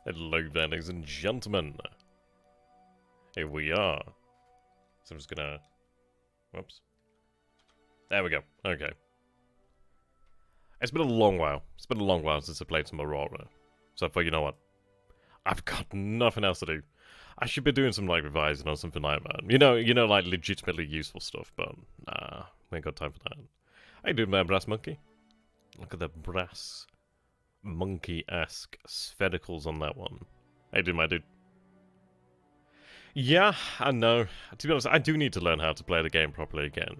Hello there, ladies and gentlemen. Here we are. So I'm just gonna... Whoops. There we go. Okay. It's been a long while. It's been a long while since I played some Aurora. So I thought, you know what? I've got nothing else to do. I should be doing some, like, revising or something like that. You know, like, legitimately useful stuff, but nah, we ain't got time for that. How you doing there, Brass Monkey? Look at the brass monkey-esque sphericals on that one. How you doing, my dude? Yeah, I know. To be honest, I do need to learn how to play the game properly again.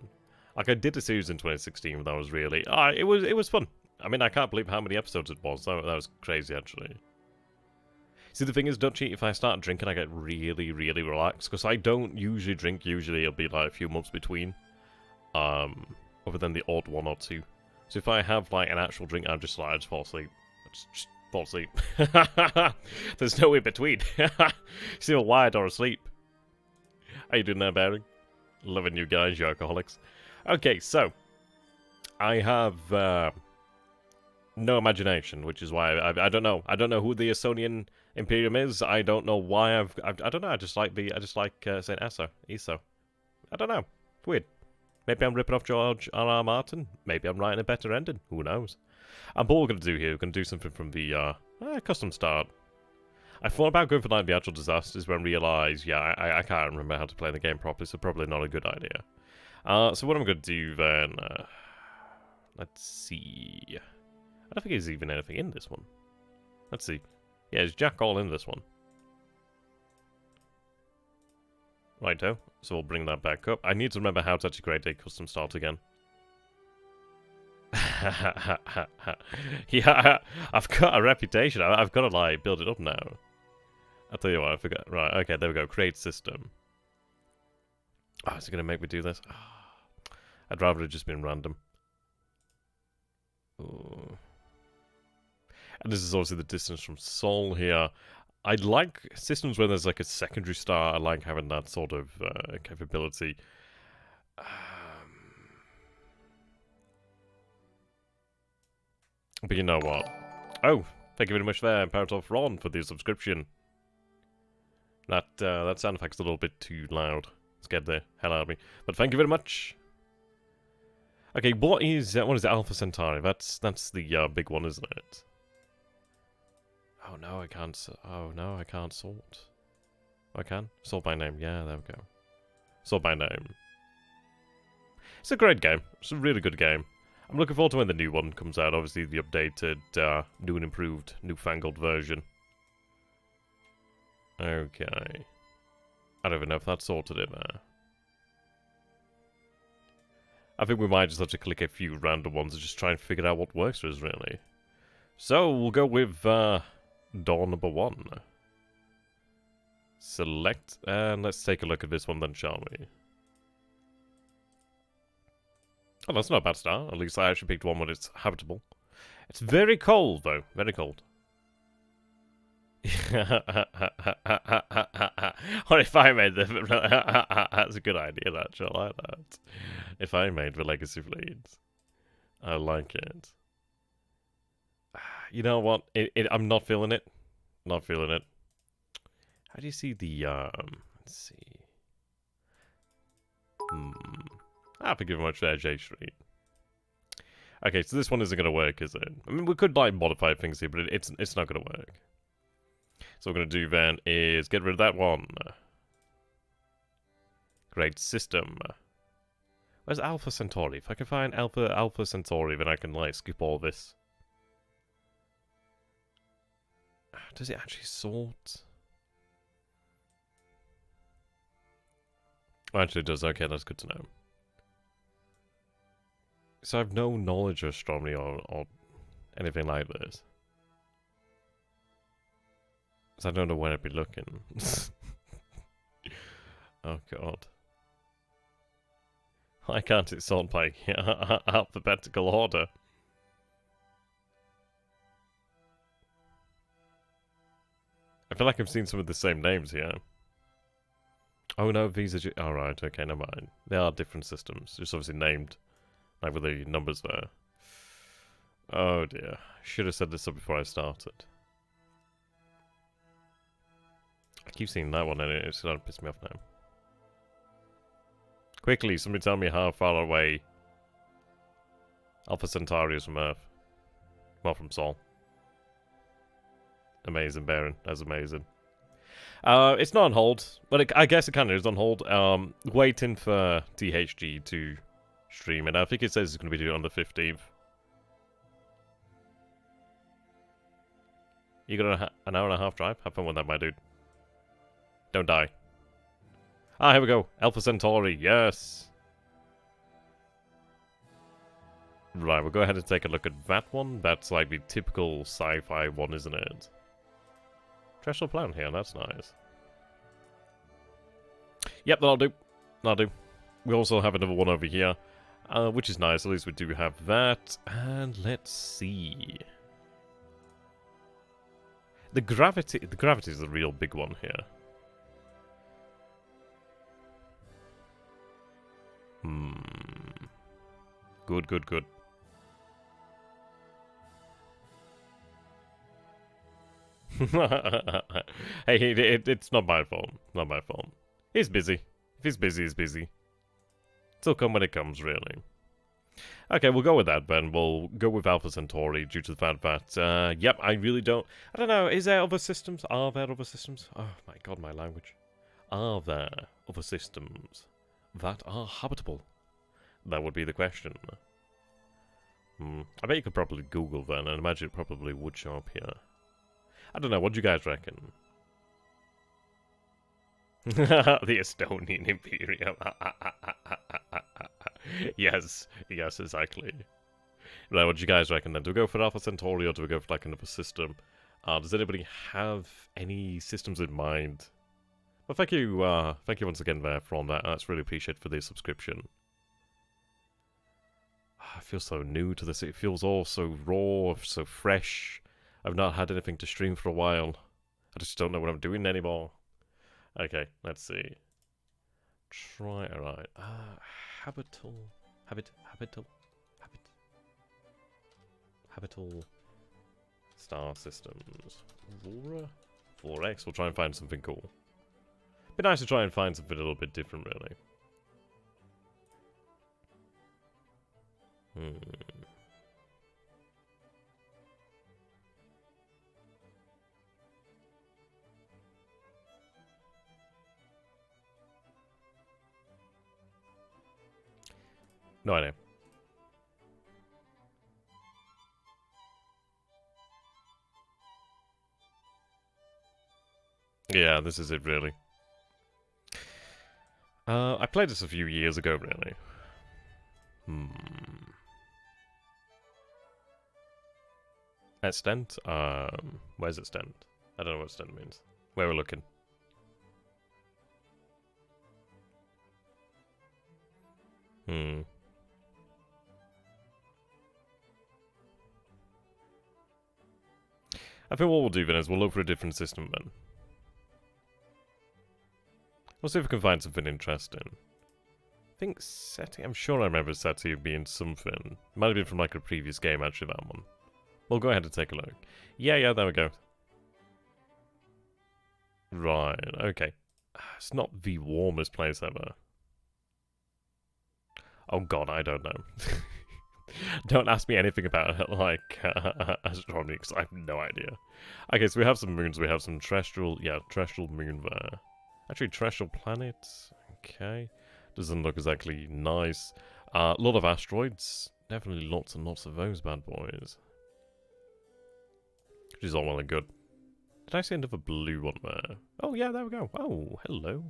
Like, I did a series in 2016 that was really... it was fun. I mean, I can't believe how many episodes it was. That was crazy, actually. See, the thing is, don't cheat. If I start drinking, I get really, really relaxed. Because I don't usually drink. Usually, it'll be like a few months between. Other than the odd one or two. So if I have, like, an actual drink, I just fall asleep. Just fall asleep. There's no in between. Still wired or asleep. How you doing there, Barry? Loving you guys, you alcoholics. Okay, so I have no imagination, which is why I don't know. I don't know who the Estonian Imperium is. I don't know why I don't know. I just like Saint Eso. I don't know. Weird. Maybe I'm ripping off George R.R. Martin. Maybe I'm writing a better ending. Who knows? And what we're going to do here, we're going to do something from the custom start. I thought about going for like the actual disasters, but I realised, yeah, I can't remember how to play the game properly, so probably not a good idea. So what I'm going to do then, let's see. I don't think there's even anything in this one. Let's see. Yeah, is Jack all in this one? Righto, so we'll bring that back up. I need to remember how to actually create a custom start again. Yeah, I've got a reputation. I've got to, like, build it up now. I'll tell you what, I forgot. Right, okay, there we go. Create system. Oh, is it going to make me do this? I'd rather it just been random. Ooh. And this is obviously the distance from Sol here. I like systems where there's like a secondary star. I like having that sort of capability. But you know what? Oh, thank you very much there, Imperator Thrawn, for the subscription. That sound effect's a little bit too loud. Scared the hell out of me. But thank you very much. Okay, what is Alpha Centauri? That's the big one, isn't it? Oh no, I can't. Oh no, I can't sort. I can sort by name. Yeah, there we go. Sort by name. It's a great game. It's a really good game. I'm looking forward to when the new one comes out. Obviously, the updated, new and improved, newfangled version. Okay. I don't even know if that's sorted in there. I think we might just have to click a few random ones and just try and figure out what works for us, really. So, we'll go with, door number 1. Select, and let's take a look at this one then, shall we? Oh, that's not a bad start. At least I actually picked one when it's habitable. It's very cold, though. Very cold. What if I made the... That's a good idea, actually. I like that. If I made the Legacy Fleets. I like it. You know what? I'm not feeling it. Not feeling it. How do you see the, let's see. I think you very much there, J Street. Okay, so this one isn't going to work, is it? I mean, we could, like, modify things here, but it's not going to work. So what we're going to do then is get rid of that one. Great system. Where's Alpha Centauri? If I can find Alpha Centauri, then I can, like, skip all this. Does it actually sort? Oh, actually it does. Okay, that's good to know. So I have no knowledge of astronomy or anything like this. So I don't know where I'd be looking. Oh god. Why can't it sort by alphabetical order? I feel like I've seen some of the same names here. Oh no, these are just... Alright, okay, never mind. They are different systems, just obviously named. Like with the numbers there. Oh dear. Should have said this up before I started. I keep seeing that one and it's starting to piss me off now. Quickly, somebody tell me how far away Alpha Centauri is from Earth. Well, from Sol. Amazing, Baron. That's amazing. It's not on hold, but I guess it kind of is on hold. Waiting for THG to stream it. I think it says it's going to be due on the 15th. You got an hour and a half drive? Have fun with that, my dude. Don't die. Ah, here we go. Alpha Centauri, yes! Right, we'll go ahead and take a look at that one. That's like the typical sci-fi one, isn't it? Terrestrial planet here, that's nice. Yep, that'll do. That'll do. We also have another one over here, which is nice. At least we do have that. And let's see. The gravity is the real big one here. Good, good, good. Hey, it's not my fault. Not my fault. He's busy. If he's busy, he's busy. It'll come when it comes, really. Okay, we'll go with that, then. We'll go with Alpha Centauri due to the fact that, yep, I really don't... I don't know, is there other systems? Are there other systems? Oh, my God, my language. Are there other systems that are habitable? That would be the question. I bet you could probably Google then, and imagine it probably would show up here. I don't know, what do you guys reckon? The Estonian Imperium. Yes, yes, exactly. Right, what do you guys reckon then? Do we go for Alpha Centauri or do we go for like another system? Does anybody have any systems in mind? Well, thank you once again there from that. That's really appreciated for the subscription. I feel so new to this. It feels all so raw, so fresh. I've not had anything to stream for a while. I just don't know what I'm doing anymore. Okay, let's see. Alright. Habitable star systems. Aurora? 4X. We'll try and find something cool. Be nice to try and find something a little bit different, really. No idea. Yeah, this is it, really. I played this a few years ago, really. Extent? Where's extent? I don't know what extent means. Where we're looking. I think what we'll do then is we'll look for a different system then. We'll see if we can find something interesting. I think SETI, I'm sure I remember SETI being something. Might have been from like a previous game, actually, that one. We'll go ahead and take a look. Yeah, there we go. Right, okay. It's not the warmest place ever. Oh god, I don't know. Don't ask me anything about it, like, astronomy, because I have no idea. Okay, so we have some moons, we have some terrestrial, terrestrial moon there. Actually, terrestrial planets, okay. Doesn't look exactly nice. A lot of asteroids, definitely lots and lots of those bad boys. Which is all well and good. Did I see another blue one there? Oh yeah, there we go. Oh, hello.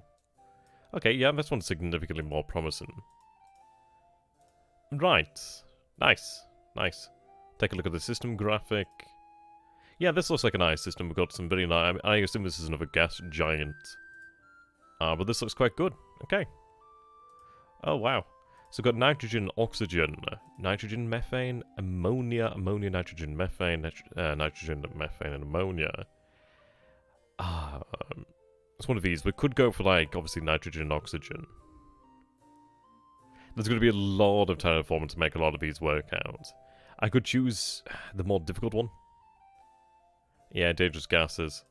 Okay, yeah, this one's significantly more promising. Right. Nice. Nice. Take a look at the system graphic. Yeah, this looks like a nice system. We've got some very nice... I assume this is another gas giant. But this looks quite good. Okay. Oh, wow. So we've got nitrogen, oxygen, nitrogen, methane, ammonia, ammonia, nitrogen, methane, nitrogen, methane, and ammonia. It's one of these. We could go for, like, obviously nitrogen and oxygen. There's going to be a lot of terraforming to make a lot of these work out. I could choose the more difficult one. Yeah, dangerous gases.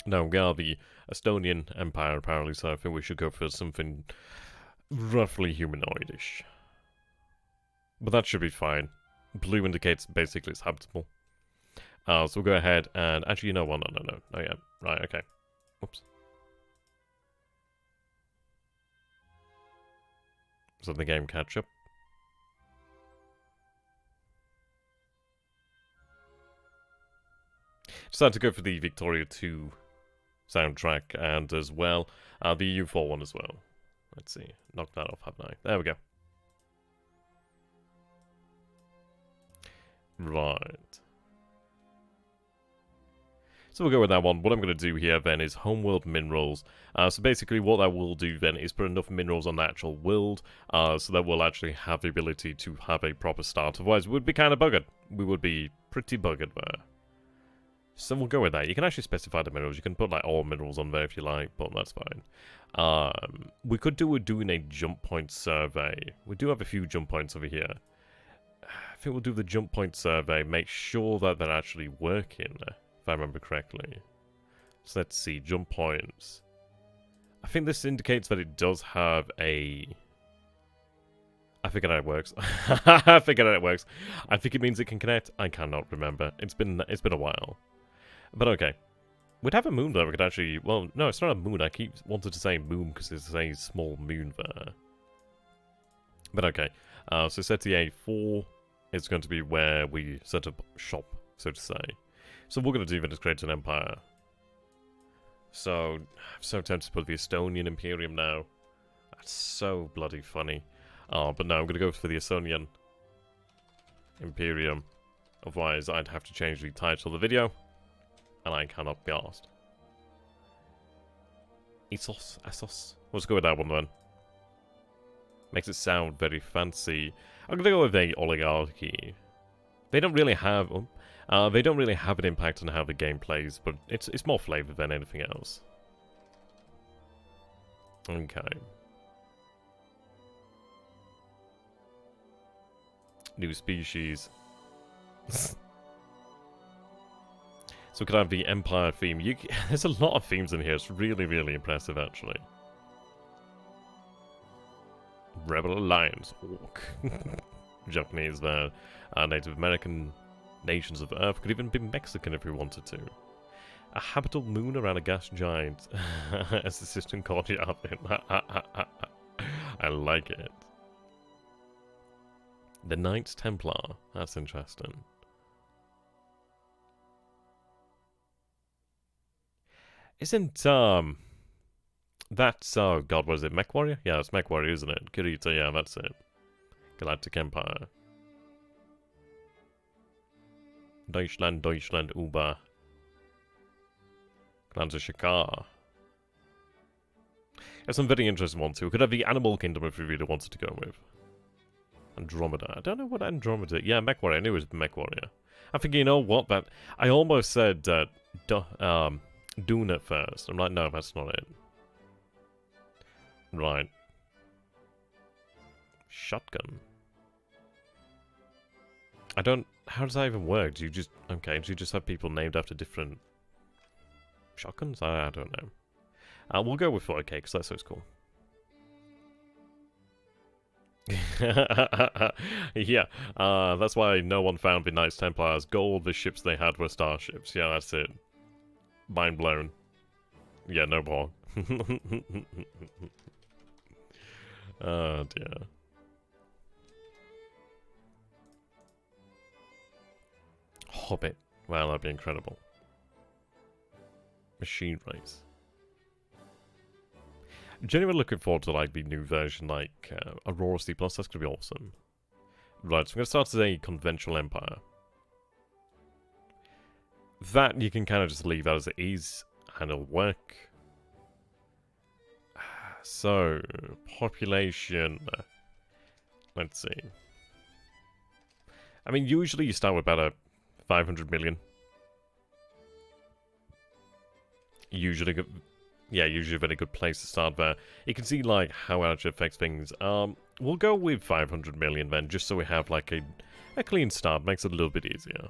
No, we are the Estonian Empire, apparently, so I think we should go for something roughly humanoidish. But that should be fine. Blue indicates basically it's habitable. So we'll go ahead and... Actually, you know what? No. Oh, yeah. Right, okay. Whoops. So the game catch up. Decided to go for the Victoria 2 soundtrack and as well the EU4 one as well. Let's see. Knock that off, haven't I? There we go. Right. So we'll go with that one. What I'm going to do here then is homeworld minerals. So basically what that will do then is put enough minerals on the actual world so that we'll actually have the ability to have a proper start. Otherwise we would be kind of buggered. We would be pretty buggered there. So we'll go with that. You can actually specify the minerals. You can put like all minerals on there if you like, but that's fine. We could do doing a jump point survey. We do have a few jump points over here. I think we'll do the jump point survey. Make sure that they're actually working, if I remember correctly. So let's see, jump points. I think this indicates that it does have a... I figured out it works. I figured out it works. I think it means it can connect. I cannot remember. It's been a while. But okay. We'd have a moon there. We could actually... Well, no, it's not a moon. I keep wanting to say moon because there's a small moon there. But okay. So SETI A4 is going to be where we set up shop, so to say. So what we're going to do then is create an empire. So, I'm so tempted to put the Estonian Imperium now. That's so bloody funny. But no, I'm going to go for the Estonian Imperium. Otherwise, I'd have to change the title of the video. And I cannot be asked. Essos. Let's go with that one then. Makes it sound very fancy. I'm going to go with a oligarchy. They don't really have... they don't really have an impact on how the game plays, but it's more flavor than anything else. Okay. New species. So we could have the Empire theme. There's a lot of themes in here. It's really, really impressive, actually. Rebel Alliance. Orc. Japanese there. Native American nations of Earth. Could even be Mexican if we wanted to. A habitable moon around a gas giant. As the system called you up in. I like it. The Knights Templar. That's interesting. Isn't, that's, oh god, what is it, Mech Warrior? Yeah, it's Mech Warrior, isn't it? Kirita, yeah, that's it. Galactic Empire. Deutschland, Uber. Clans of Shakar. There's some very interesting ones too. We could have the Animal Kingdom if we really wanted to go with. Andromeda. I don't know what Andromeda... Yeah, Mech Warrior. I knew it was Mech Warrior. I think, you know what, that... I almost said, Dune at first. I'm like, no, that's not it. Right. Shotgun. I don't... How does that even work? Do you just... Okay, do you just have people named after different... shotguns? I don't know. We'll go with 4K, because that sounds cool. Yeah, that's why no one found the Knights Templars gold. The ships they had were starships. Yeah, that's it. Mind blown. Yeah, no more. Oh dear. Hobbit. Wow, that'd be incredible. Machine race. Genuinely looking forward to like the new version, like Aurora C++. That's gonna be awesome. Right, so I'm gonna start as a conventional empire. That you can kind of just leave as it is, and it'll work. So, population. Let's see. I mean, usually you start with about a 500 million. Usually, yeah, usually a very good place to start there. You can see like how it actually affects things. We'll go with 500 million then, just so we have like a clean start. Makes it a little bit easier.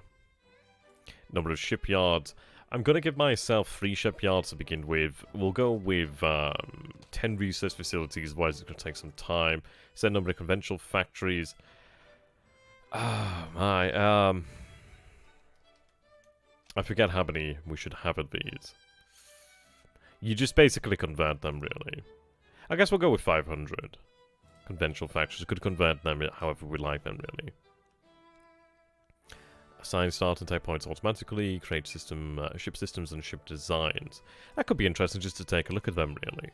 Number of shipyards. I'm going to give myself 3 shipyards to begin with. We'll go with 10 research facilities, otherwise it's going to take some time. Set number of conventional factories. Oh my, I forget how many we should have of these. You just basically convert them, really. I guess we'll go with 500. Conventional factories. We could convert them however we like them, really. Assign start and type points automatically. Create system, ship systems and ship designs. That could be interesting just to take a look at them, really.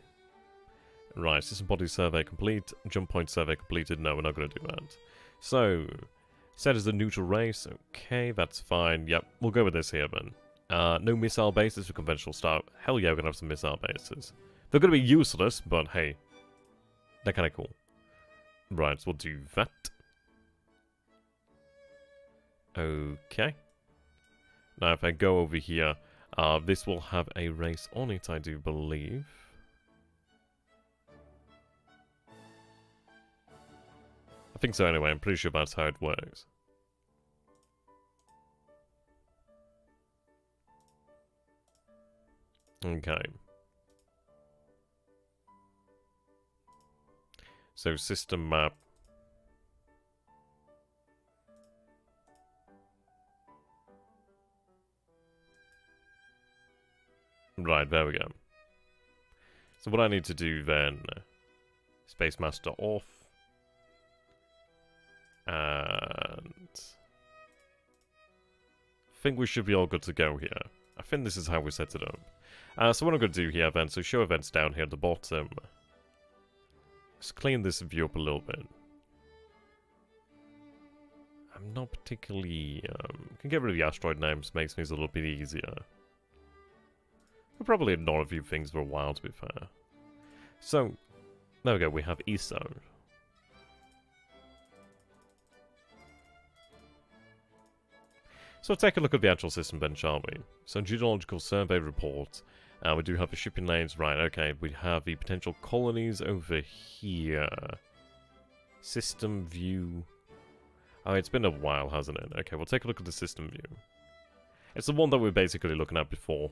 Right, system body survey complete. Jump point survey completed. No, we're not going to do that. So, set as a neutral race. Okay, that's fine. Yep, we'll go with this here, then. No missile bases for conventional start. Hell yeah, we're going to have some missile bases. They're going to be useless, but hey. They're kind of cool. Right, so we'll do that. Okay. Now if I go over here, this will have a race on it, I do believe. I think so anyway, I'm pretty sure that's how it works. Okay. So system map. Right, there we go. So what I need to do then, Space Master off, and I think we should be all good to go here. I think this is how we set it up. So what I'm going to do here then, so show events down here at the bottom. Let's clean this view up a little bit. I'm not particularly, can get rid of the asteroid names, makes things a little bit easier. We'll probably ignore a few things for a while, to be fair. So, there we go, we have ESO. So take a look at the actual system then, shall we? So, geological survey report. We do have the shipping lanes, right, okay. We have the potential colonies over here. System view. Oh, it's been a while, hasn't it? Okay, we'll take a look at the system view. It's the one that we were basically looking at before.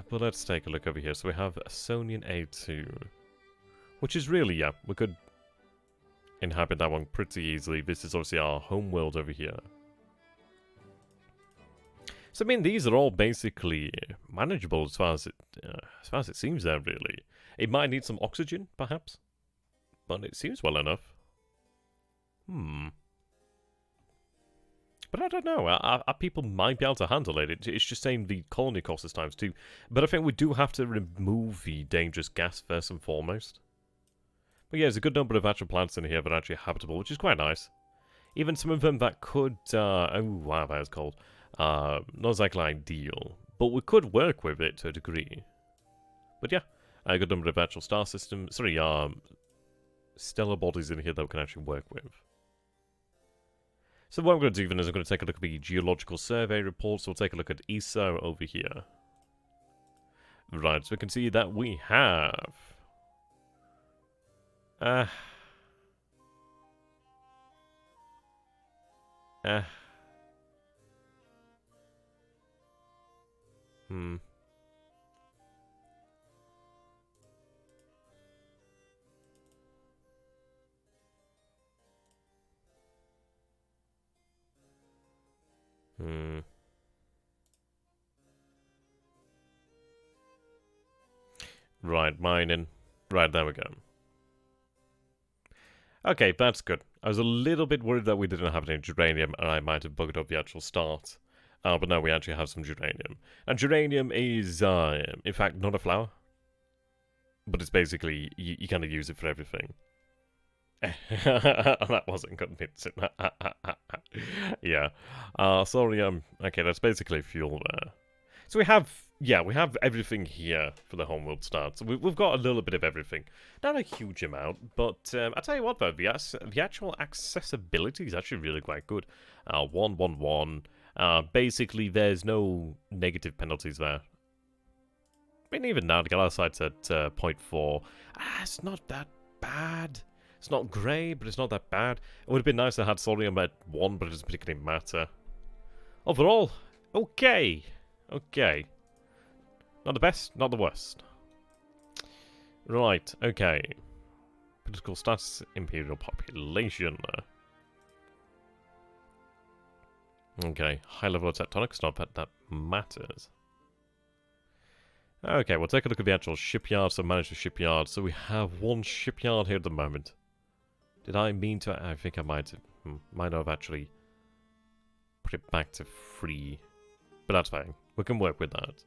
But let's take a look over here. So we have Sonian A2. Which is really, yeah, we could inhabit that one pretty easily. This is obviously our home world over here. So I mean, these are all basically manageable as far as it seems there, really. It might need some oxygen, perhaps. But it seems well enough. But I don't know, our people might be able to handle it. It's just saying the colony cost is ×2. But I think we do have to remove the dangerous gas first and foremost. But yeah, there's a good number of actual plants in here that are actually habitable, which is quite nice. Even some of them that could, oh wow, that is cold. Not exactly ideal, but we could work with it to a degree. But yeah, a good number of actual star systems, sorry, stellar bodies in here that we can actually work with. So what I'm going to do then is I'm going to take a look at the geological survey report. So we'll take a look at ESO over here. Right, so we can see that we have... Right, mining. Right, there we go. Okay, that's good. I was a little bit worried that we didn't have any geranium and I might have bugged up the actual start. But no, we actually have some geranium. And geranium is, in fact, not a flower. But it's basically, you kind of use it for everything. That wasn't convincing. Yeah. Sorry, okay, that's basically fuel there. So we have, yeah, we have everything here for the homeworld start. So we've got a little bit of everything. Not a huge amount, but I'll tell you what though, the actual accessibility is actually really quite good. 111. Basically, there's no negative penalties there. I mean, even now, the Galaxite's at 0.4. It's not that bad. It's not great, but it's not that bad. It would have been nice to have Solium at 1, but it doesn't particularly matter. Overall, okay. Okay. Not the best, not the worst. Right, okay. Political status, imperial population. Okay, high level of tectonics, not that that matters. Okay, we'll take a look at the actual shipyard, so manage the shipyard. So we have one shipyard here at the moment. Did I mean to? I think I might have actually put it back to free. But that's fine. We can work with that.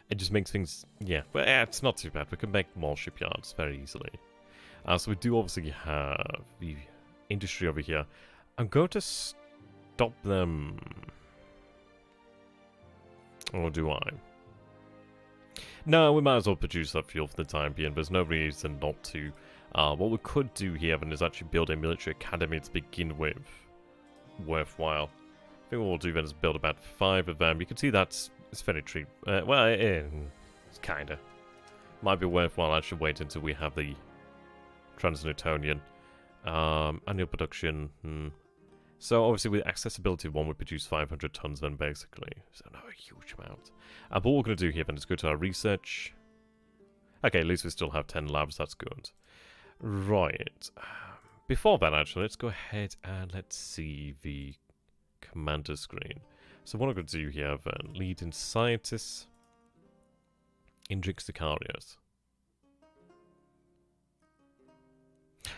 It just makes things, yeah, but it's not too bad. We can make more shipyards very easily. So we do obviously have the industry over here. I'm going to stop them. Or do I? No, we might as well produce that fuel for the time being. There's no reason not to. What we could do here then is actually build a military academy to begin with. Worthwhile. I think what we'll do then is build about 5 of them. You can see that's it's very cheap. Well, it's kinda. Might be worthwhile actually wait until we have the Trans-Newtonian. Annual production. So obviously with accessibility 1 we produce 500 tons then basically. So not a huge amount. But what we're going to do here then is go to our research. Okay, at least we still have 10 labs, that's good. Right. Before that actually, let's go ahead and let's see the commander screen. So what I'm going to do here then, leading scientists, Indrix Sicarius.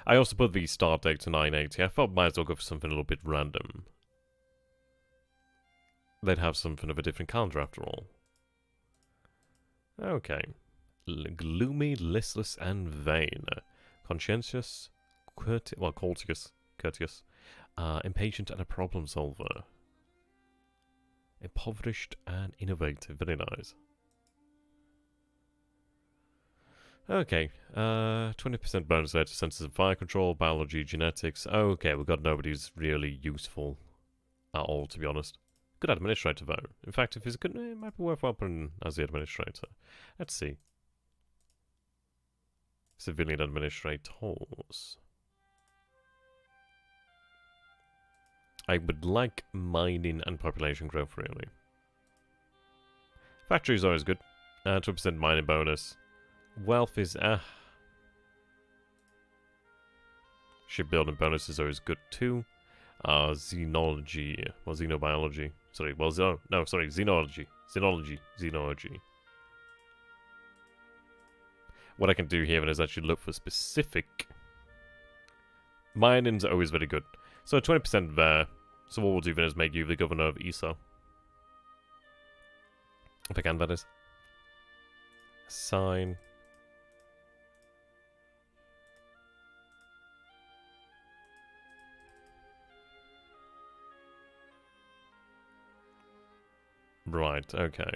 I also put the start date to 980. I thought I might as well go for something a little bit random. They'd have something of a different calendar after all. Okay. Gloomy, listless, and vain. Conscientious, courteous, impatient, and a problem solver. Impoverished and innovative. Very nice. Okay, 20% bonus there to senses of fire control, biology, genetics. Okay, we've got nobody who's really useful at all, to be honest. Good administrator, though. In fact, if he's good, it might be worthwhile putting as the administrator. Let's see. Civilian administrators. I would like mining and population growth, really. Factory is always good. 2% mining bonus. Wealth is shipbuilding bonus is always good too. Xenology, well, xenobiology. Sorry, well, sorry, xenology. Xenology. What I can do here is actually look for specific. Mining's always very good. So 20% there. So what we'll do then is make you the governor of ESO. If I can, that is. Assign. Right, okay.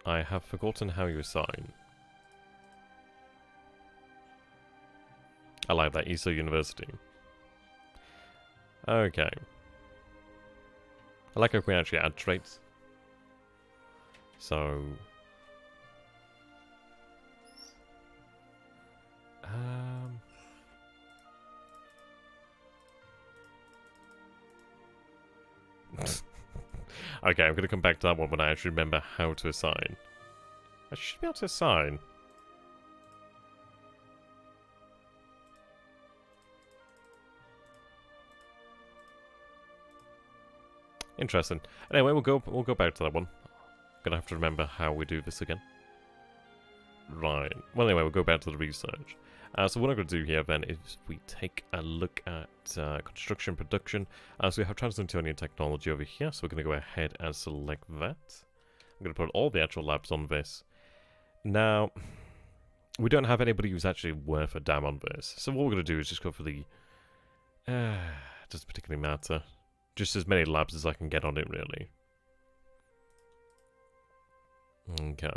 I have forgotten how you assign. I like that, ESO University. Okay. I like how we can actually add traits. So... Okay, I'm going to come back to that one when I actually remember how to assign. I should be able to assign. Interesting. Anyway, we'll go back to that one. Gonna have to remember how we do this again. Right. Well, anyway, we'll go back to the research. So what I'm going to do here then is we take a look at construction production. So we have Trans-Newtonian technology over here. So we're going to go ahead and select that. I'm going to put all the actual labs on this. Now, we don't have anybody who's actually worth a damn on this. So what we're going to do is just go for the... doesn't particularly matter. Just as many labs as I can get on it, really. Okay.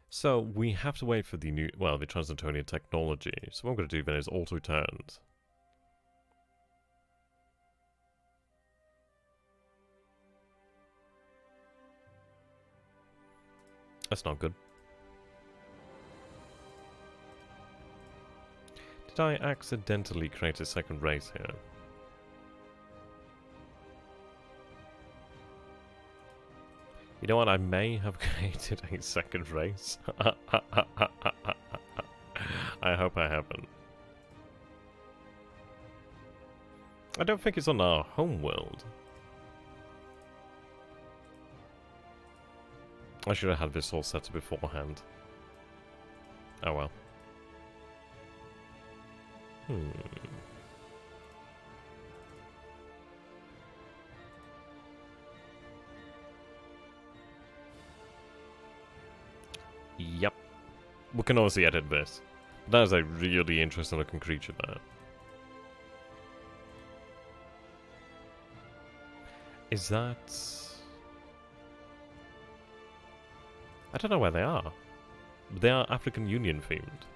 So we have to wait for the new, well, the Trans-Newtonian technology. So what I'm going to do then is auto returns. That's not good. Did I accidentally create a second race here? You know what? I may have created a second race. I hope I haven't. I don't think it's on our home world. I should have had this all set up beforehand. Oh well. Yep. We can obviously edit this. That is a really interesting looking creature there. Is that... I don't know where they are. But they are African Union themed.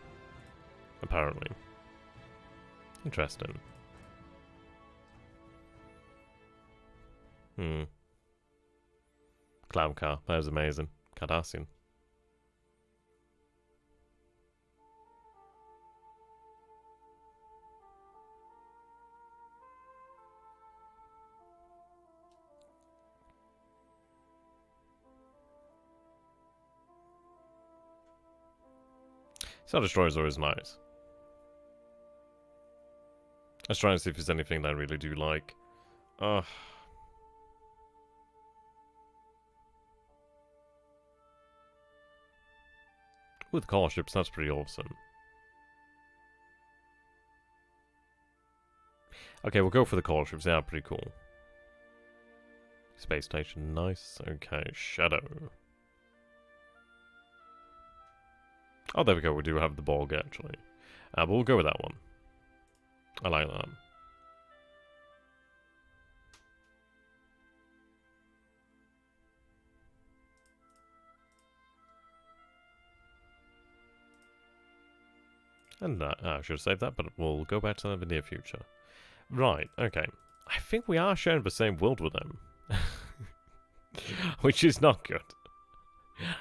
Apparently. Interesting. Clown car. That was amazing. Cardassian. Star Destroyer is always nice. I was trying to see if there's anything that I really do like. With car ships, that's pretty awesome. Okay, we'll go for the car ships. They are pretty cool. Space station, nice. Okay, Shadow. Oh, there we go. We do have the Borg, actually. But we'll go with that one. I like that. And I should have saved that, but we'll go back to that in the near future. Right, okay. I think we are sharing the same world with them. Which is not good.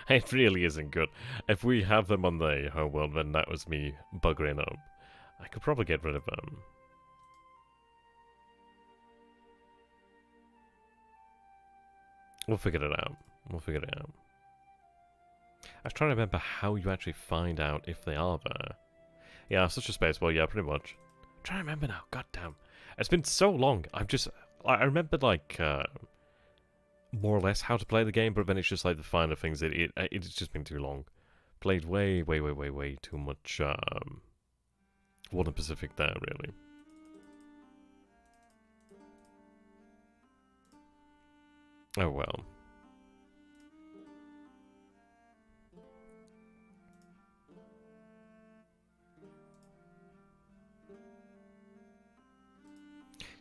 It really isn't good. If we have them on the home world, then that was me buggering up. I could probably get rid of them. We'll figure it out. We'll figure it out. I was trying to remember how you actually find out if they are there. Yeah, such a space. Well, yeah, pretty much. I'm trying to remember now. God damn. It's been so long. I remember, like, more or less how to play the game, but then it's just, like, the finer things. It's just been too long. Played way too much, War in Pacific there, really. Oh, well.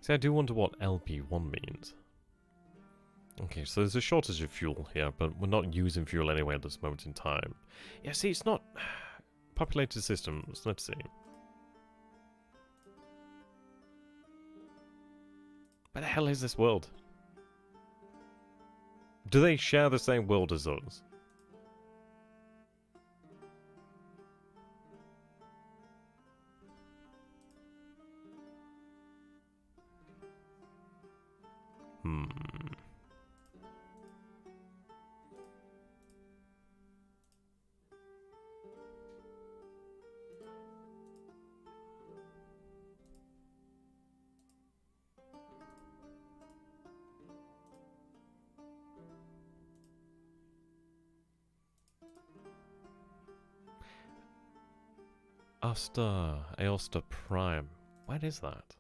See, I do wonder what LP1 means. Okay, so there's a shortage of fuel here, but we're not using fuel anyway at this moment in time. Yeah, see, it's not... Populated systems, let's see. Where the hell is this world? Do they share the same world as us? Aosta Prime. Where is that?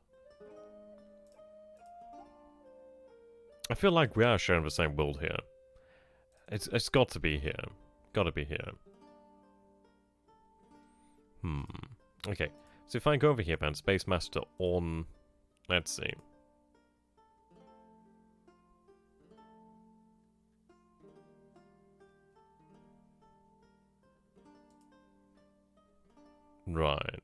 I feel like we are sharing the same world here. It's got to be here. Gotta be here. Okay. So if I go over here, man, Space Master on... Let's see. Right.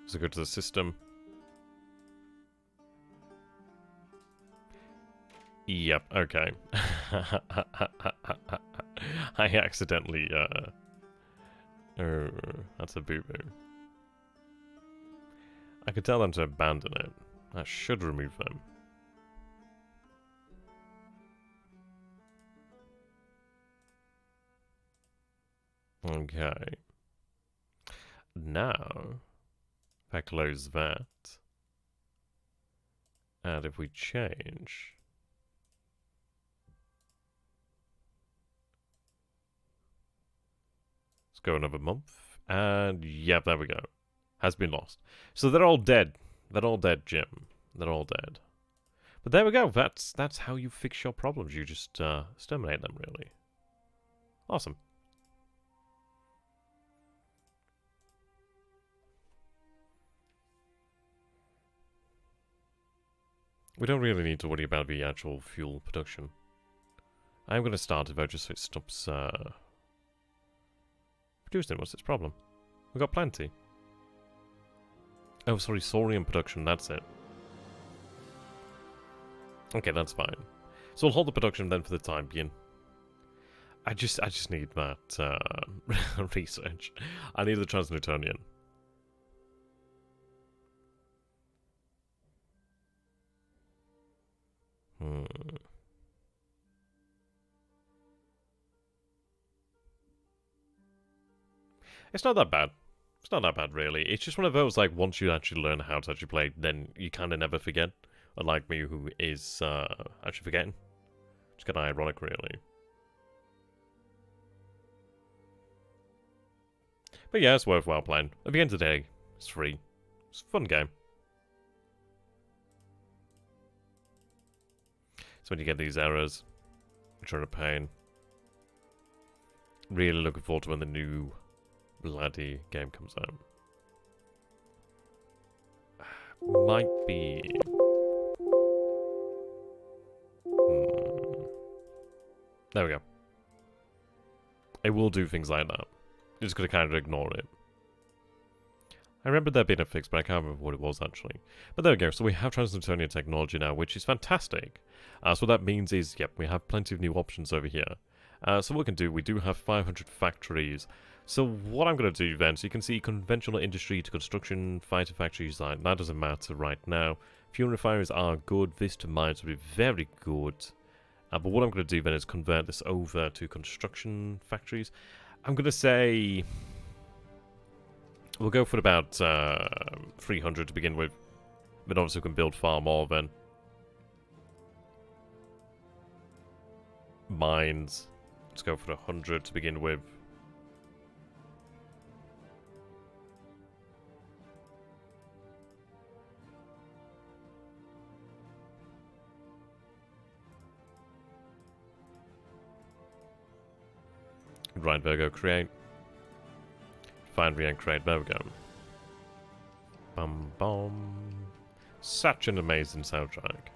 So go to the system. Yep, okay. I accidentally, oh, that's a boo-boo. I could tell them to abandon it. That should remove them. Okay. Now, if I close that, and if we change... Let's go another month, and yep, there we go. Has been lost. So they're all dead. They're all dead, Jim. They're all dead. But there we go. That's how you fix your problems. You just exterminate them, really. Awesome. We don't really need to worry about the actual fuel production. I'm going to start it though, just so it stops producing. What's its problem? We've got plenty. Oh, sorry, Saurian production, that's it. Okay, that's fine. So we'll hold the production then for the time being. I just need that research. I need the Transnewtonian. It's not that bad. It's not that bad, really. It's just one of those, like, once you actually learn how to actually play, then you kind of never forget. Unlike me, who is actually forgetting. It's kind of ironic, really. But yeah, it's worthwhile playing. At the end of the day, it's free. It's a fun game. So when you get these errors, which are a pain. Really looking forward to when the new bloody game comes out. Might be... There we go. It will do things like that. You're just going to kind of ignore it. I remember there being a fix, but I can't remember what it was actually. But there we go. So we have Transnewtonian technology now, which is fantastic. So what that means is, yep, we have plenty of new options over here. So what we can do, we do have 500 factories. So what I'm going to do then, so you can see conventional industry to construction, fighter factories, like that doesn't matter right now. Fuel refineries are good. This to mines would be very good. But what I'm going to do then is convert this over to construction factories. I'm going to say... We'll go for about 300 to begin with. But obviously we can build far more then. Mines. Let's go for 100 to begin with. Right, there we go, create. Finery and create, there we go. Bum bum. Such an amazing soundtrack.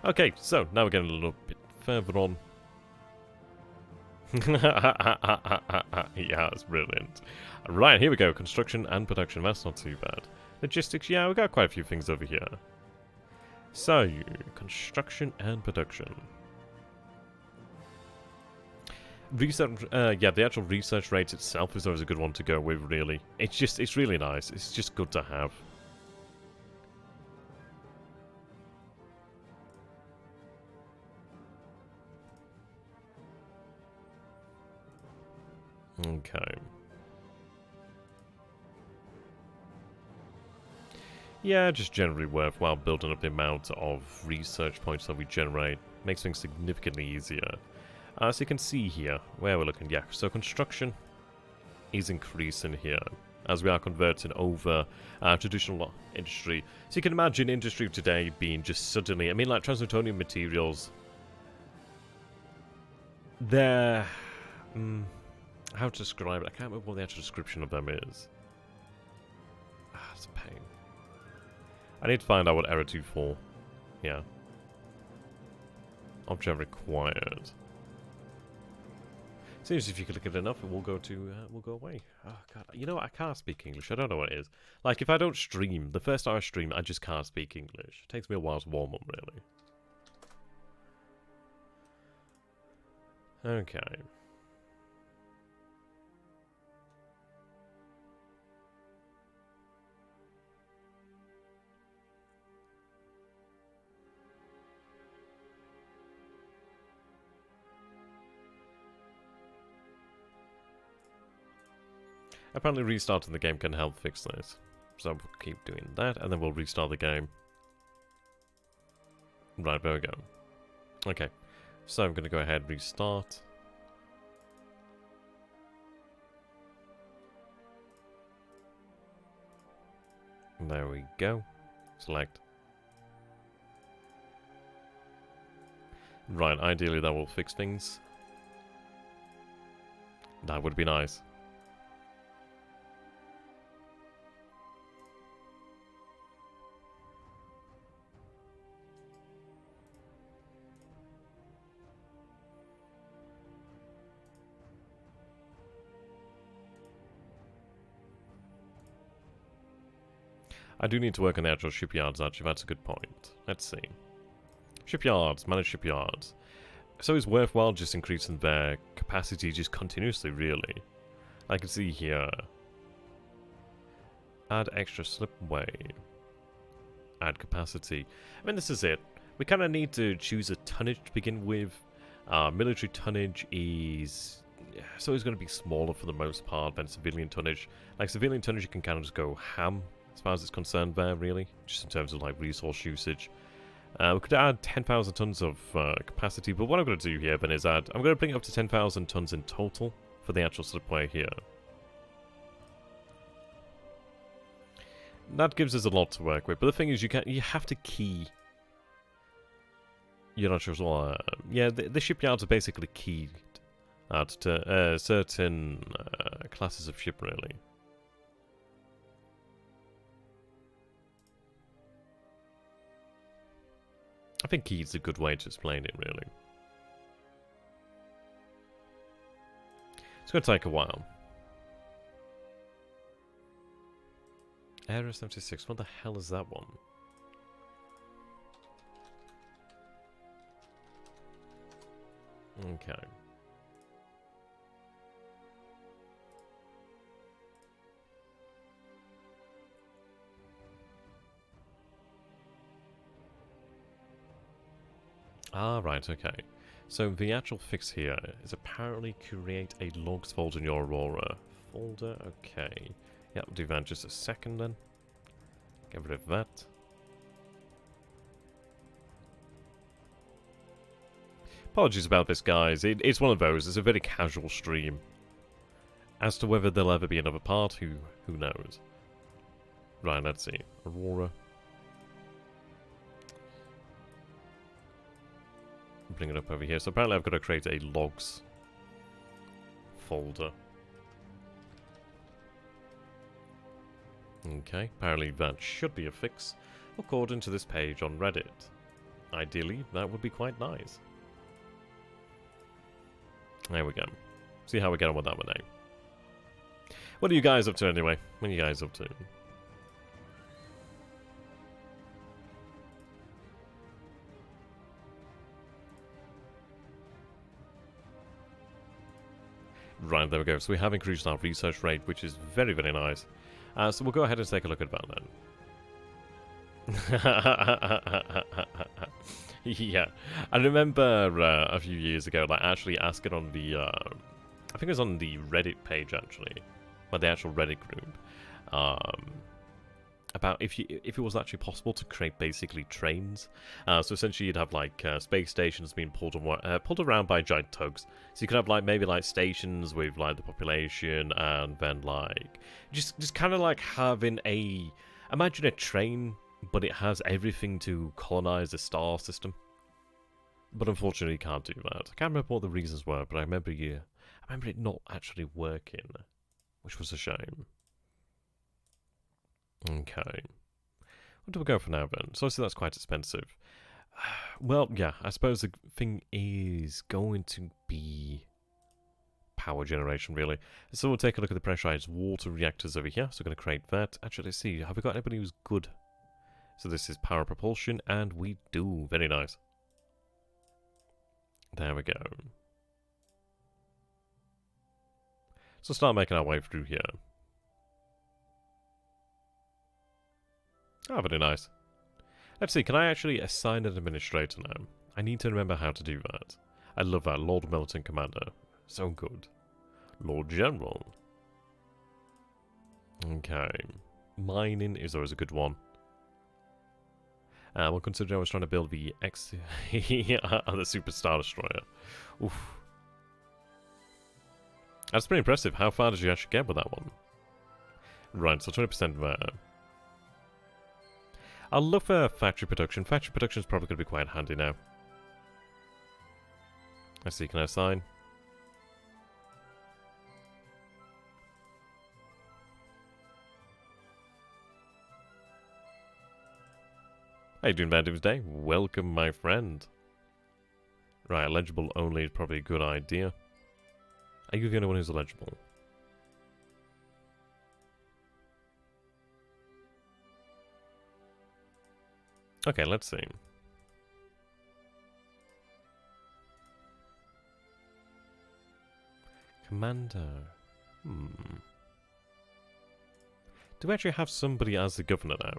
Okay, so now we're getting a little bit further on. Yeah, that's brilliant. Right, here we go. Construction and production, that's not too bad. Logistics, yeah, we've got quite a few things over here. So, construction and production. Research, yeah, the actual research rate itself is always a good one to go with, really. It's really nice. It's just good to have. Okay. Yeah, just generally worthwhile building up the amount of research points that we generate. Makes things significantly easier. So you can see here where we're looking. Yeah, so construction is increasing here as we are converting over traditional industry. So you can imagine industry today being just suddenly, I mean, like Transnewtonian materials, they're... how to describe it? I can't remember what the actual description of them is. It's a pain. I need to find out what error 2.4. Yeah. Object required. Seems if you click it enough, it will go to, will go away. Oh god, you know what? I can't speak English. I don't know what it is. Like, if I don't stream, the first time I stream, I just can't speak English. It takes me a while to warm up, really. Okay. Apparently restarting the game can help fix this. So we'll keep doing that, and then we'll restart the game. Right, there we go. Okay, so I'm going to go ahead and restart. There we go. Select. Right, ideally that will fix things. That would be nice. I do need to work on the actual shipyards, actually. That's a good point. Let's see. Shipyards. Manage shipyards. So it's worthwhile just increasing their capacity just continuously, really. I can see here. Add extra slipway. Add capacity. I mean, this is it. We kind of need to choose a tonnage to begin with. Military tonnage is... So it's going to be smaller for the most part than civilian tonnage. Like, civilian tonnage, you can kind of just go ham, as far as it's concerned there, really. Just in terms of, like, resource usage. We could add 10,000 tons of capacity, but what I'm going to do here, then, is I'm going to bring it up to 10,000 tons in total for the actual slipway here. That gives us a lot to work with, but the thing is, you have to key... You're not sure as well. Yeah, the shipyards are basically keyed to certain classes of ship, really. I think key's a good way to explain it, really. It's going to take a while. Area 76, what the hell is that one? Okay. Ah, right, okay. So the actual fix here is apparently create a logs folder in your Aurora. Folder, okay. Yeah, we'll do that in just a second then. Get rid of that. Apologies about this, guys. It's one of those. It's a very casual stream. As to whether there'll ever be another part, who knows. Right, let's see. Aurora. Bring it up over here. So apparently I've got to create a logs folder. Okay, apparently that should be a fix according to this page on Reddit. Ideally, that would be quite nice. There we go. See how we get on with that one now. What are you guys up to anyway? What are you guys up to? Right, there we go. So we have increased our research rate, which is very, very nice. So we'll go ahead and take a look at that then. Yeah, I remember a few years ago, like actually asking on the, I think it was on the Reddit page actually, like the actual Reddit group, about if it was actually possible to create basically trains. So essentially you'd have like space stations being pulled around by giant tugs. So you could have like maybe like stations with like the population, and then like just kind of like having imagine a train, but it has everything to colonize the star system. But unfortunately you can't do that. I can't remember what the reasons were, but I remember it not actually working, which was a shame. Okay. What do we go for now then? So obviously that's quite expensive. Well, yeah, I suppose the thing is going to be power generation, really. So we'll take a look at the pressurized water reactors over here. So we're going to create that. Actually, let's see. Have we got anybody who's good? So this is power propulsion, and we do. Very nice. There we go. So start making our way through here. Oh, very nice. Let's see, can I actually assign an administrator now? I need to remember how to do that. I love that. Lord Militant Commander. So good. Lord General. Okay. Mining is always a good one. Well, considering I was trying to build the the Super Star Destroyer. Oof. That's pretty impressive. How far did you actually get with that one? Right, so 20% there. I'll look for factory production. Factory production is probably going to be quite handy now. Let's see, can I assign? How you doing, Bad Doomsday? Welcome, my friend. Right, eligible only is probably a good idea. Are you the only one who's eligible? Okay, let's see. Commander. Do we actually have somebody as the governor now?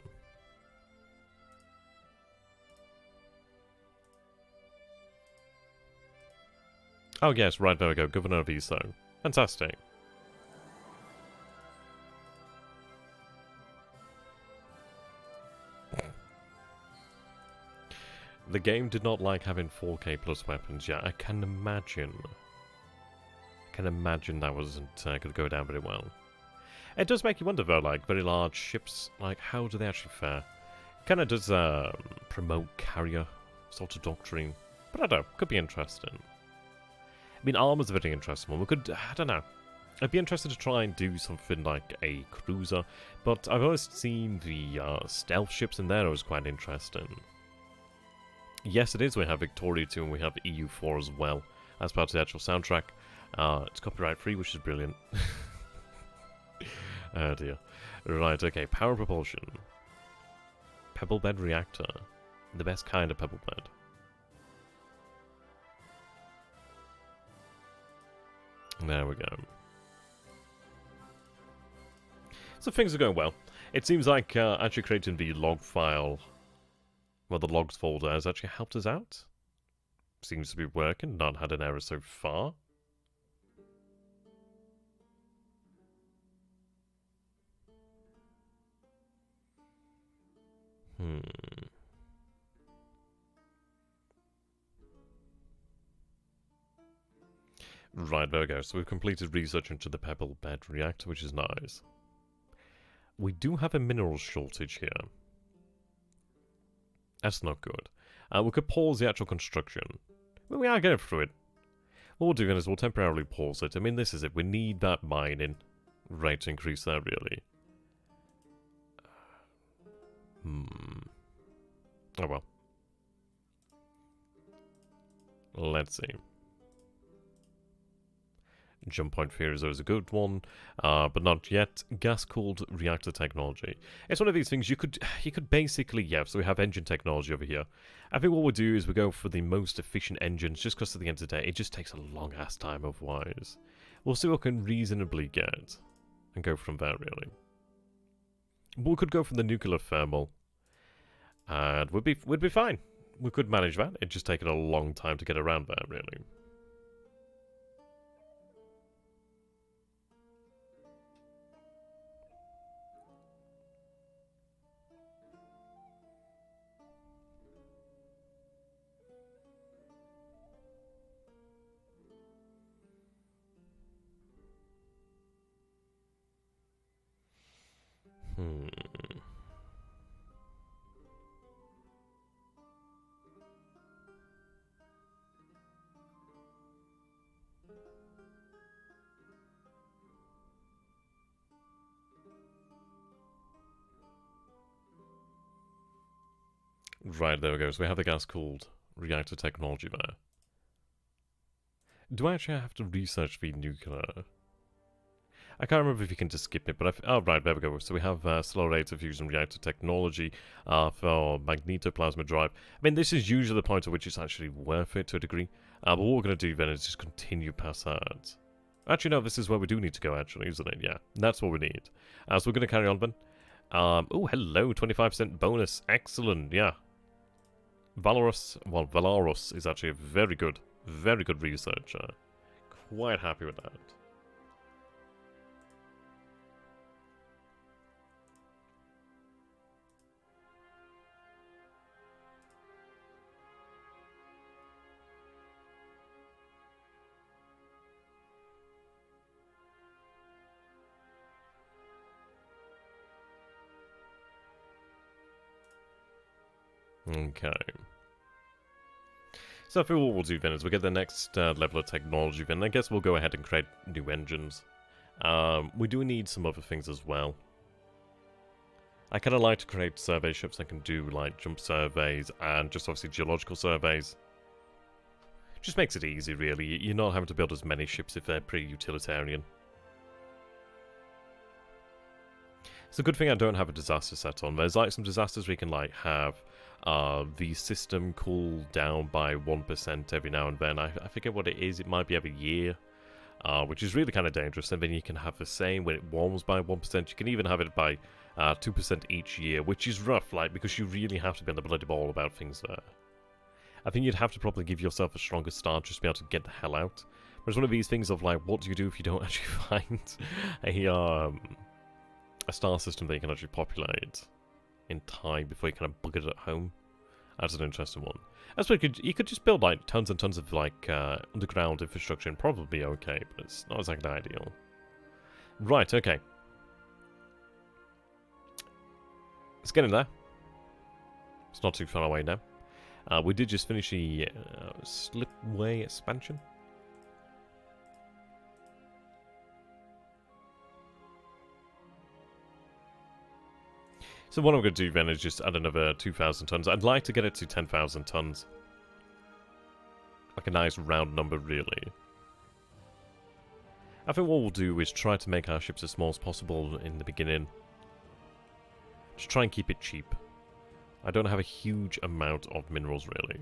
Oh yes, right, there we go. Governor of ESO. Fantastic. The game did not like having 4K plus weapons yet. I can imagine. That wasn't going to go down very well. It does make you wonder though, like, very large ships, like, how do they actually fare? Kind of does promote carrier sort of doctrine. But I don't know, could be interesting. I mean, armor's a very interesting one. We could, I don't know. I'd be interested to try and do something like a cruiser, but I've always seen the stealth ships in there as quite interesting. Yes, it is. We have Victoria 2 and we have EU4 as well as part of the actual soundtrack. It's copyright free, which is brilliant. Oh dear. Right, okay. Power propulsion. Pebble bed reactor. The best kind of pebble bed. There we go. So things are going well. It seems like actually creating the log file, well, the logs folder has actually helped us out. Seems to be working. Not had an error so far. Right, there we go. So we've completed research into the pebble bed reactor, which is nice. We do have a mineral shortage here. That's not good. We could pause the actual construction. Well, we are going through it. What we'll do then is we'll temporarily pause it. I mean, this is it. We need that mining rate to increase there, really. Oh well. Let's see. Jump point fear is always a good one, but not yet. Gas-cooled reactor technology. It's one of these things you could basically, yeah, so we have engine technology over here. I think what we'll do is we go for the most efficient engines, just because at the end of the day, it just takes a long-ass time otherwise. We'll see what we can reasonably get, and go from there, really. But we could go for the nuclear thermal, and we'd be fine. We could manage that. It'd just take a long time to get around there, really. Right, there we go. So we have the gas-cooled reactor technology there. Do I actually have to research the nuclear? I can't remember if you can just skip it, but oh, right, there we go. So we have slow rate of fusion reactor technology for magnetoplasma drive. I mean, this is usually the point at which it's actually worth it to a degree. But what we're going to do then is just continue past that. Actually, no, this is where we do need to go, actually, isn't it? Yeah, that's what we need. So we're going to carry on, then. Oh, hello, 25% bonus. Excellent, yeah. Valorous is actually a very good researcher. Quite happy with that. Okay. So I feel what we'll do then is we'll get the next level of technology then. I guess we'll go ahead and create new engines. We do need some other things as well. I kind of like to create survey ships that can do like jump surveys and just obviously geological surveys. Just makes it easy really. You're not having to build as many ships if they're pretty utilitarian. It's a good thing I don't have a disaster set on. There's like some disasters we can like have the system cool down by 1% every now and then. I forget what it is. It might be every year, which is really kind of dangerous. And then you can have the same when it warms by 1%. You can even have it by 2% each year, which is rough, like, because you really have to be on the bloody ball about things there. I think you'd have to probably give yourself a stronger start just to be able to get the hell out. But it's one of these things of like, what do you do if you don't actually find a star system that you can actually populate in time before you kind of bug it at home? That's an interesting one. That's what you could just build like tons and tons of like underground infrastructure and probably be okay, but it's not exactly ideal. Right, okay. Let's get in there. It's not too far away now. We did just finish the slipway expansion. So what I'm going to do then is just add another 2,000 tons. I'd like to get it to 10,000 tons. Like a nice round number, really. I think what we'll do is try to make our ships as small as possible in the beginning. Just try and keep it cheap. I don't have a huge amount of minerals, really.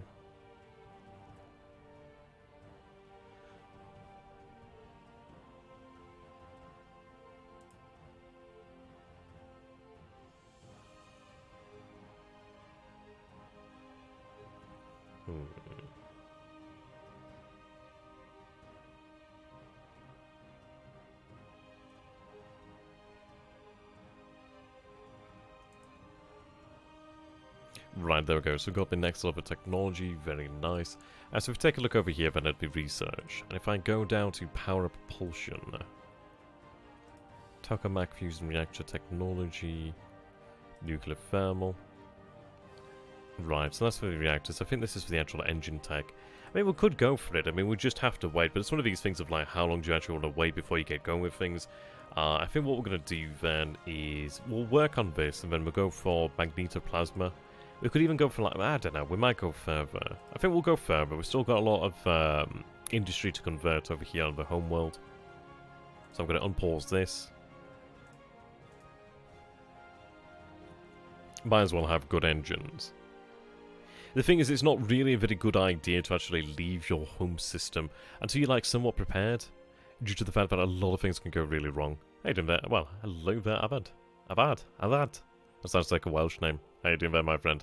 Right, there we go. So we've got the next level of technology. Very nice. So if we take a look over here, then it'd be research. And if I go down to power propulsion, tokamak fusion reactor technology, nuclear thermal. Right, so that's for the reactors. I think this is for the actual engine tech. I mean, we could go for it. I mean, we just have to wait. But it's one of these things of like, how long do you actually want to wait before you get going with things? I think what we're going to do then is we'll work on this and then we'll go for magnetoplasma. We could even go for like, I don't know, we might go further. I think we'll go further. We've still got a lot of industry to convert over here on the home world. So I'm going to unpause this. Might as well have good engines. The thing is, it's not really a very good idea to actually leave your home system until you're like somewhat prepared, due to the fact that a lot of things can go really wrong. How you doing there? Well, hello there, Abad. Abad. That sounds like a Welsh name. How you doing there, my friend?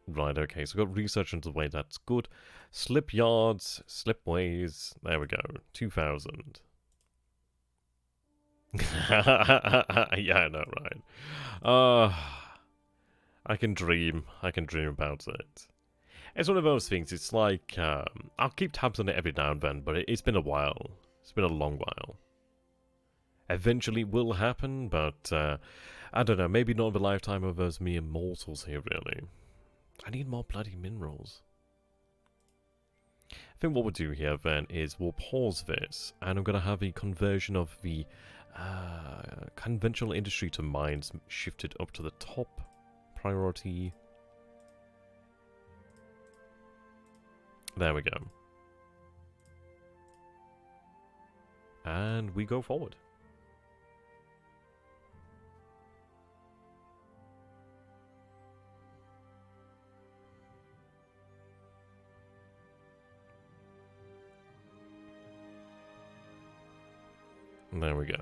Right, okay, so we've got research underway, that's good. Slip yards, slipways, there we go, 2,000. Yeah, I know, right? I can dream about it. It's one of those things, it's like, I'll keep tabs on it every now and then, but it's been a while. It's been a long while. Eventually it will happen, but, I don't know, maybe not in the lifetime of us mere mortals here, really. I need more bloody minerals. I think what we'll do here, then, is we'll pause this, and I'm going to have a conversion of the conventional industry to mines shifted up to the top priority. There we go. And we go forward. There we go.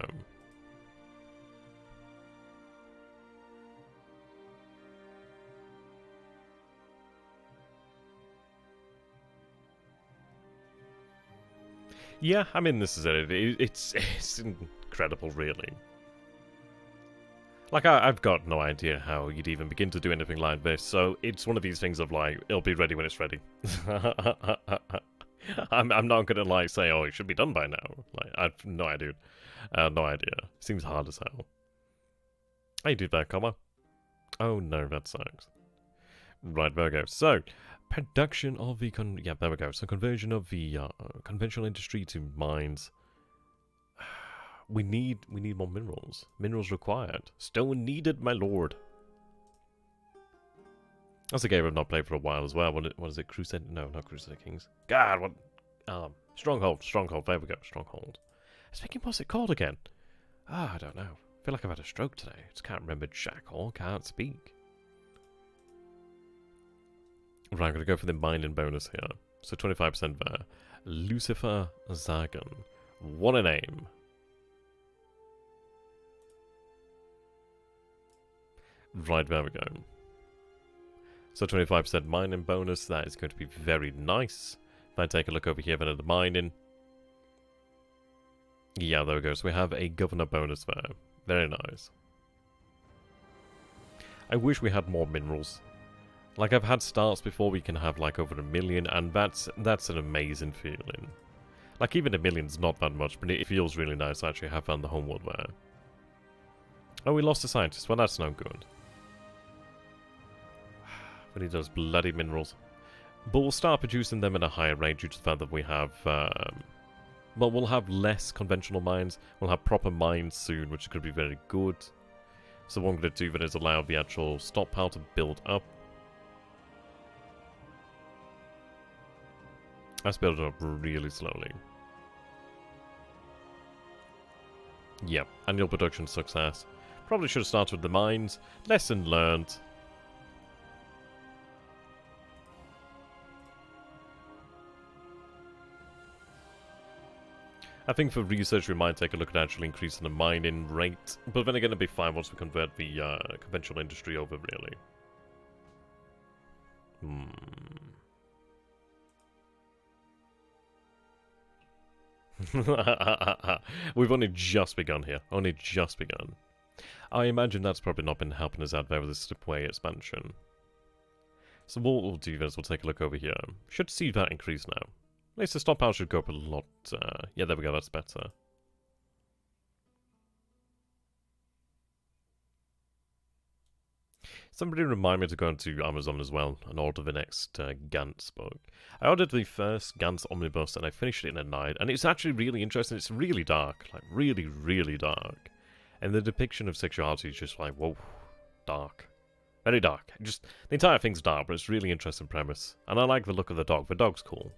Yeah, I mean, this is it. It's incredible, really. Like, I've got no idea how you'd even begin to do anything like this, so it's one of these things of, like, it'll be ready when it's ready. I'm not gonna, like, say, oh, it should be done by now. Like, I've no idea. No idea. Seems hard as hell. How you do that, comma? Oh, no, that sucks. Right, there we go. So, production of the yeah, there we go. So, conversion of the conventional industry to mines. We need more minerals. Minerals required. Stone needed, my lord. That's a game I've not played for a while as well. What is it? Crusade? No, not Crusader Kings. God, what? Stronghold. Stronghold. There we go. Stronghold. Speaking, what's it called again? Ah, I don't know. I feel like I've had a stroke today. Just can't remember jack all. Can't speak. Right, I'm going to go for the mining bonus here. So 25% there. Lucifer Zagan. What a name. Right, there we go. So 25% mining bonus. That is going to be very nice. If I take a look over here then at the mining. Yeah, there we go. So we have a governor bonus there. Very nice. I wish we had more minerals. Like, I've had starts before we can have, like, over 1 million, and that's an amazing feeling. Like, even 1 million's not that much, but it feels really nice to actually have found the homeworld there. Oh, we lost a scientist. Well, that's no good. We need those bloody minerals. But we'll start producing them at a higher rate due to the fact that we have, well, we'll have less conventional mines. We'll have proper mines soon, which is going to be very good. So what I'm going to do then is allow the actual stockpile to build up. Let's build it up really slowly. Yep, annual production success. Probably should have started with the mines. Lesson learned. I think for research we might take a look at actually increasing the mining rate. But then again, it'll be fine once we convert the conventional industry over, really. We've only just begun here. Only just begun. I imagine that's probably not been helping us out there with this slipway expansion. So what we'll do then is we'll take a look over here. Should see that increase now. At least the stockpile should go up a lot. Yeah, there we go. That's better. Somebody remind me to go into Amazon as well and order the next Gantz book. I ordered the first Gantz omnibus and I finished it in a night, and it's actually really interesting. It's really dark, like really, really dark. And the depiction of sexuality is just like, whoa, dark. Very dark. Just, the entire thing's dark, but it's really interesting premise. And I like the look of the dog. The dog's cool.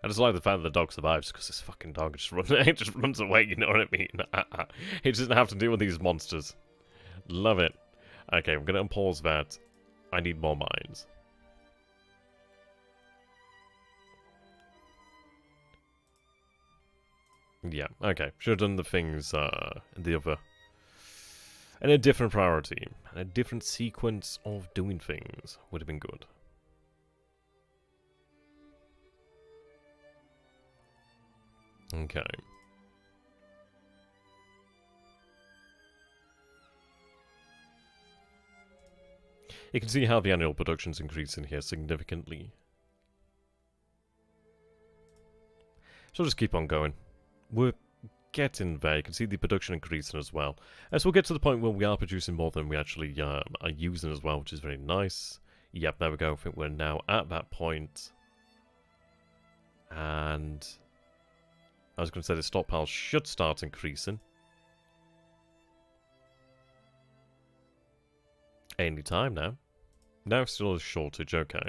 I just like the fact that the dog survives because this fucking dog just runs away, you know what I mean? He doesn't have to deal with these monsters. Love it. Okay, I'm going to unpause that. I need more mines. Yeah, okay. Should have done the things in the other... in a different priority. A different sequence of doing things would have been good. Okay. You can see how the annual production's increasing here significantly. So just keep on going. We're getting there. You can see the production increasing as well. As we'll get to the point where we are producing more than we actually are using as well, which is very nice. Yep, there we go. I think we're now at that point. And I was going to say the stockpile should start increasing. Any time now. Now still a shortage, okay.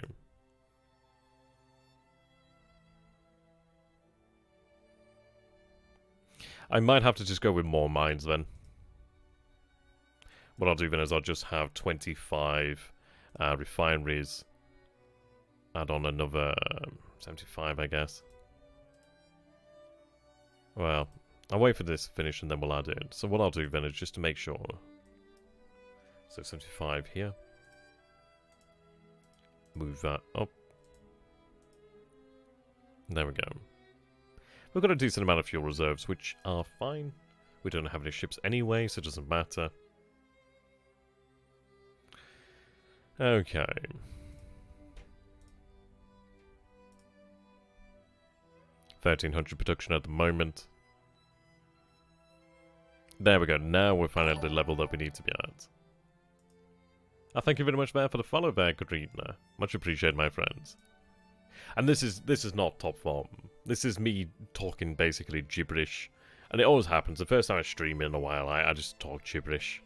I might have to just go with more mines then. What I'll do then is I'll just have 25 refineries. Add on another 75, I guess. Well, I'll wait for this to finish and then we'll add it. So what I'll do then is just to make sure. So 75 here. Move that up. There we go. We've got a decent amount of fuel reserves, which are fine. We don't have any ships anyway, so it doesn't matter. Okay. $1,300 production at the moment. There we go. Now we're finally at the level that we need to be at. Thank you very much there for the follow there, Gregory. Much appreciated, my friends. And this is not top form. This is me talking basically gibberish. And it always happens. The first time I stream in a while, I just talk gibberish.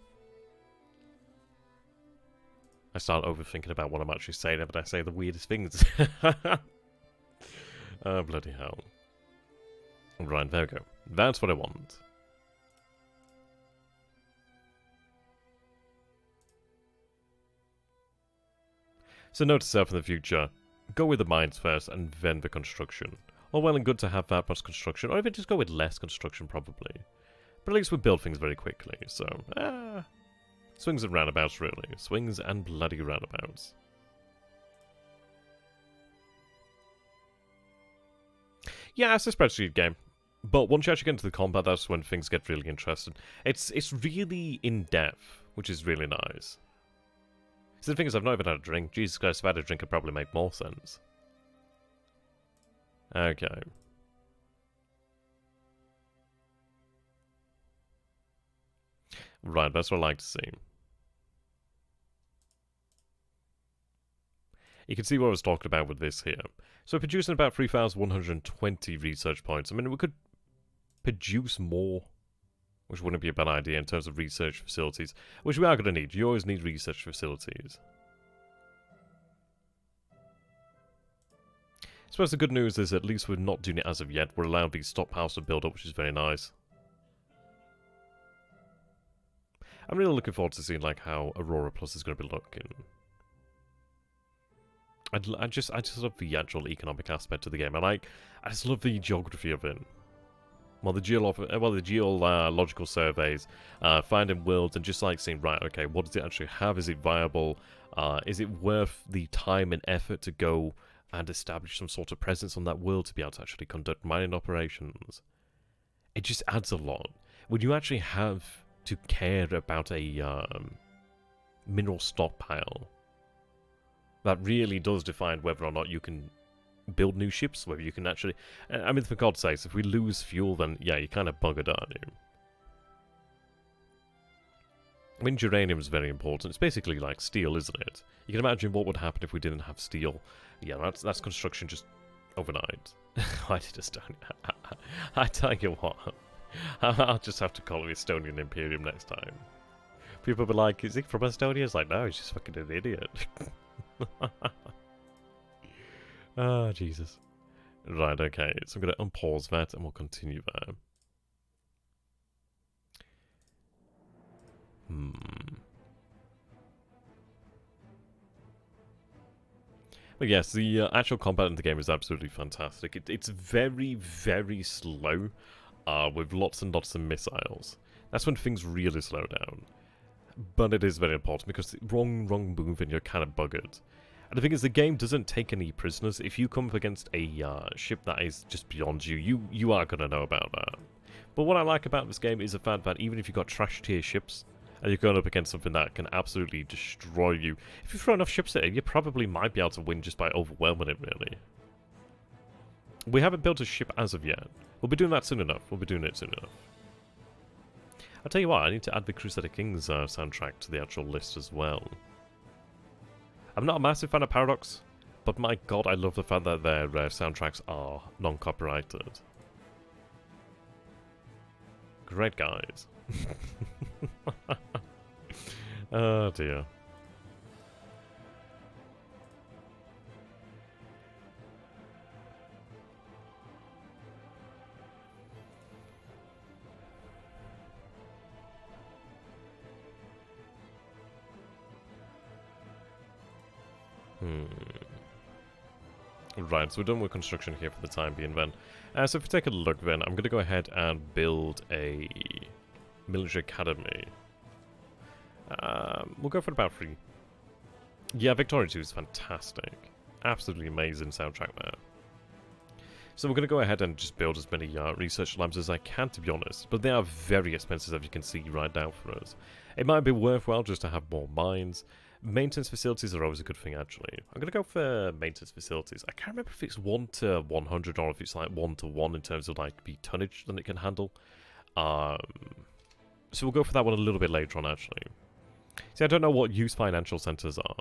I start overthinking about what I'm actually saying, but I say the weirdest things. Oh, bloody hell. Right, there we go. That's what I want. So note to self in the future, go with the mines first and then the construction. All well and good to have that much construction, or even just go with less construction probably. But at least we build things very quickly, so, swings and roundabouts really. Swings and bloody roundabouts. Yeah, it's a spreadsheet game. But once you actually get into the combat, that's when things get really interesting. It's really in-depth, which is really nice. So the thing is, I've not even had a drink. Jesus Christ, if I had a drink, it'd probably make more sense. Okay. Right, that's what I like to see. You can see what I was talking about with this here. So we're producing about 3,120 research points. I mean, we could produce more, which wouldn't be a bad idea in terms of research facilities, which we are going to need. You always need research facilities. I suppose the good news is at least we're not doing it as of yet. We're allowing these stockpiles to build up, which is very nice. I'm really looking forward to seeing like how Aurora Plus is going to be looking. I just love the actual economic aspect of the game. I just love the geography of it. Well, the geological surveys, finding worlds, and just like saying, right, okay, what does it actually have? Is it viable? Is it worth the time and effort to go and establish some sort of presence on that world to be able to actually conduct mining operations? It just adds a lot. When you actually have to care about a mineral stockpile, that really does define whether or not you can build new ships, whether you can actually... I mean, for God's sakes, if we lose fuel, then yeah, you're kind of buggered, aren't you? I mean, uranium is very important. It's basically like steel, isn't it? You can imagine what would happen if we didn't have steel. Yeah, that's construction just overnight. Why did Estonia? I tell you what, I'll just have to call it Estonian Imperium next time. People will be like, is he from Estonia? It's like, no, he's just fucking an idiot. Oh, Jesus. Right, okay. So I'm going to unpause that and we'll continue there. But yes, the actual combat in the game is absolutely fantastic. It's very, very slow, with lots and lots of missiles. That's when things really slow down. But it is very important because wrong move and you're kind of buggered. And the thing is, the game doesn't take any prisoners. If you come up against a ship that is just beyond you, you are going to know about that. But what I like about this game is the fact that even if you've got trash tier ships, and you're going up against something that can absolutely destroy you, if you throw enough ships at it, you probably might be able to win just by overwhelming it, really. We haven't built a ship as of yet. We'll be doing that soon enough. We'll be doing it soon enough. I'll tell you what, I need to add the Crusader Kings soundtrack to the actual list as well. I'm not a massive fan of Paradox, but my god, I love the fact that their soundtracks are non-copyrighted. Great guys. Oh dear. Right, so we're done with construction here for the time being then. So if we take a look then, I'm going to go ahead and build a military academy. We'll go for about 3. Yeah, Victoria 2 is fantastic. Absolutely amazing soundtrack there. So we're going to go ahead and just build as many research labs as I can, to be honest. But they are very expensive, as you can see right now for us. It might be worthwhile just to have more mines. Maintenance facilities are always a good thing, actually. I'm going to go for maintenance facilities. I can't remember if it's 1 to 100 or if it's like 1 to 1 in terms of like the tonnage that it can handle. So we'll go for that one a little bit later on, actually. See, I don't know what use financial centers are.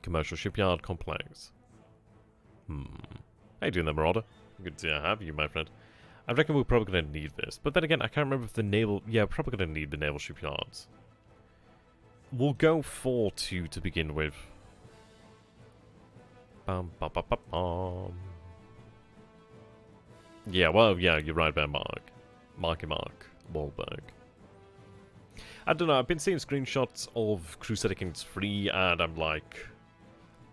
Commercial shipyard complex. How you doing there, Marauder? Good to have you, my friend. I reckon we're probably going to need this. But then again, I can't remember if the naval... Yeah, we're probably going to need the naval shipyards. We'll go for 2 to begin with. Yeah, well, yeah, you're right there, Mark Wahlberg. I don't know, I've been seeing screenshots of Crusader Kings 3, and I'm like...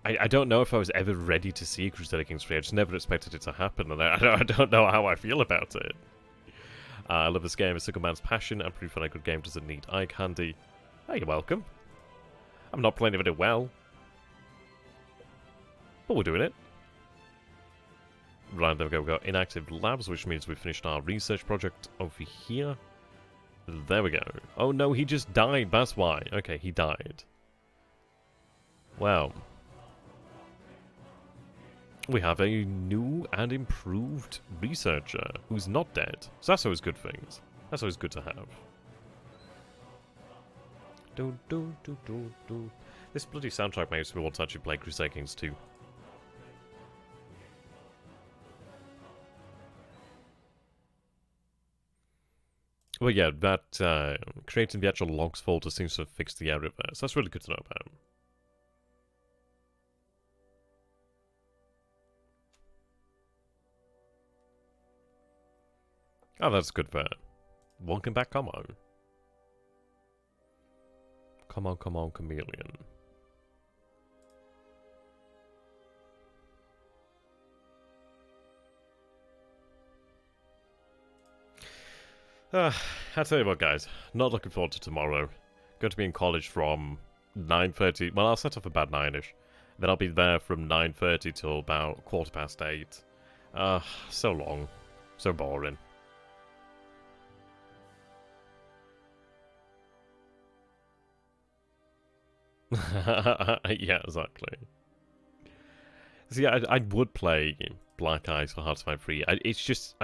I don't know if I was ever ready to see Crusader Kings 3. I just never expected it to happen, and I don't know how I feel about it. I love this game. It's a good man's passion, and proof that a good game doesn't need eye candy. Oh, you're welcome. I'm not playing it well. But we're doing it. Right, there we go. We've got inactive labs, which means we've finished our research project over here. There we go. Oh no, he just died. That's why. Okay, he died. Wow. We have a new and improved researcher who's not dead. So that's always good things. That's always good to have. This bloody soundtrack makes me want to actually play Crusader Kings 2. Well, yeah, that creating the actual logs folder seems to have fixed the error there. So that's really good to know about. Oh, that's good there. Welcome back, come on. Come on, chameleon. I'll tell you what, guys. Not looking forward to tomorrow. Going to be in college from 9:30. Well, I'll set off about 9ish. Then I'll be there from 9:30 till about 8:15. So long. So boring. Yeah, exactly. See, I would play Black Ice for Hearts of Iron 3. I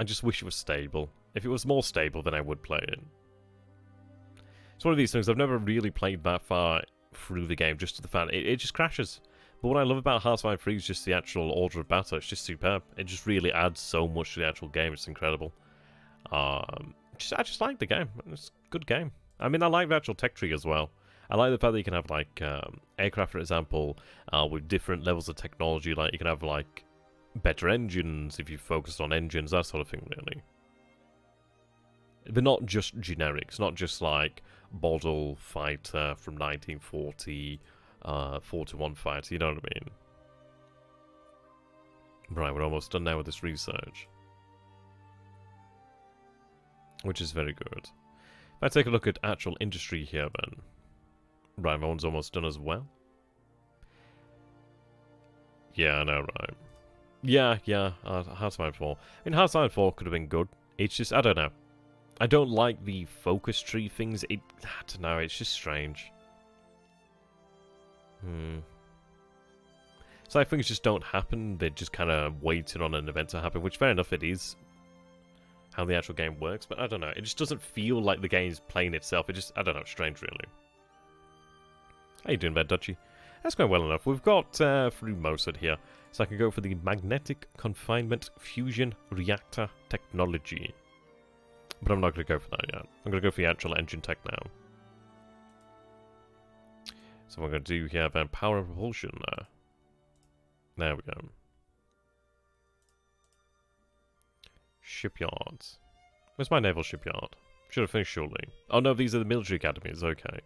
just wish it was stable. If it was more stable, then I would play it. It's one of these things, I've never really played that far through the game, just to the fact it just crashes. But what I love about Hearts of Iron 3 is just the actual order of battle. It's just superb. It just really adds so much to the actual game. It's incredible. I just like the game. It's a good game. I mean, I like the actual tech tree as well. I like the fact that you can have, like, aircraft, for example, with different levels of technology. Like, you can have, like, better engines if you focus on engines, that sort of thing, really. They're not just generics, not just, like, model fighter from 1940, 41 fighter, you know what I mean? Right, we're almost done now with this research. Which is very good. If I take a look at actual industry here, then... Right, that one's almost done as well. Yeah, I know, right. Yeah, Hearts of Iron 4. I mean, Hearts of Iron 4 could have been good. It's just, I don't know. I don't like the focus tree things. I don't know, it's just strange. So things just don't happen. They're just kind of waiting on an event to happen, which fair enough it is how the actual game works, but I don't know. It just doesn't feel like the game's playing itself. It just, I don't know, strange really. How you doing there, Dutchy? That's going well enough. We've got through most of it here. So I can go for the Magnetic Confinement Fusion Reactor Technology. But I'm not going to go for that yet. I'm going to go for the actual engine tech now. So what I'm going to do here, then power and propulsion. There we go. Shipyards. Where's my naval shipyard? Should have finished surely. Oh no, these are the military academies, okay.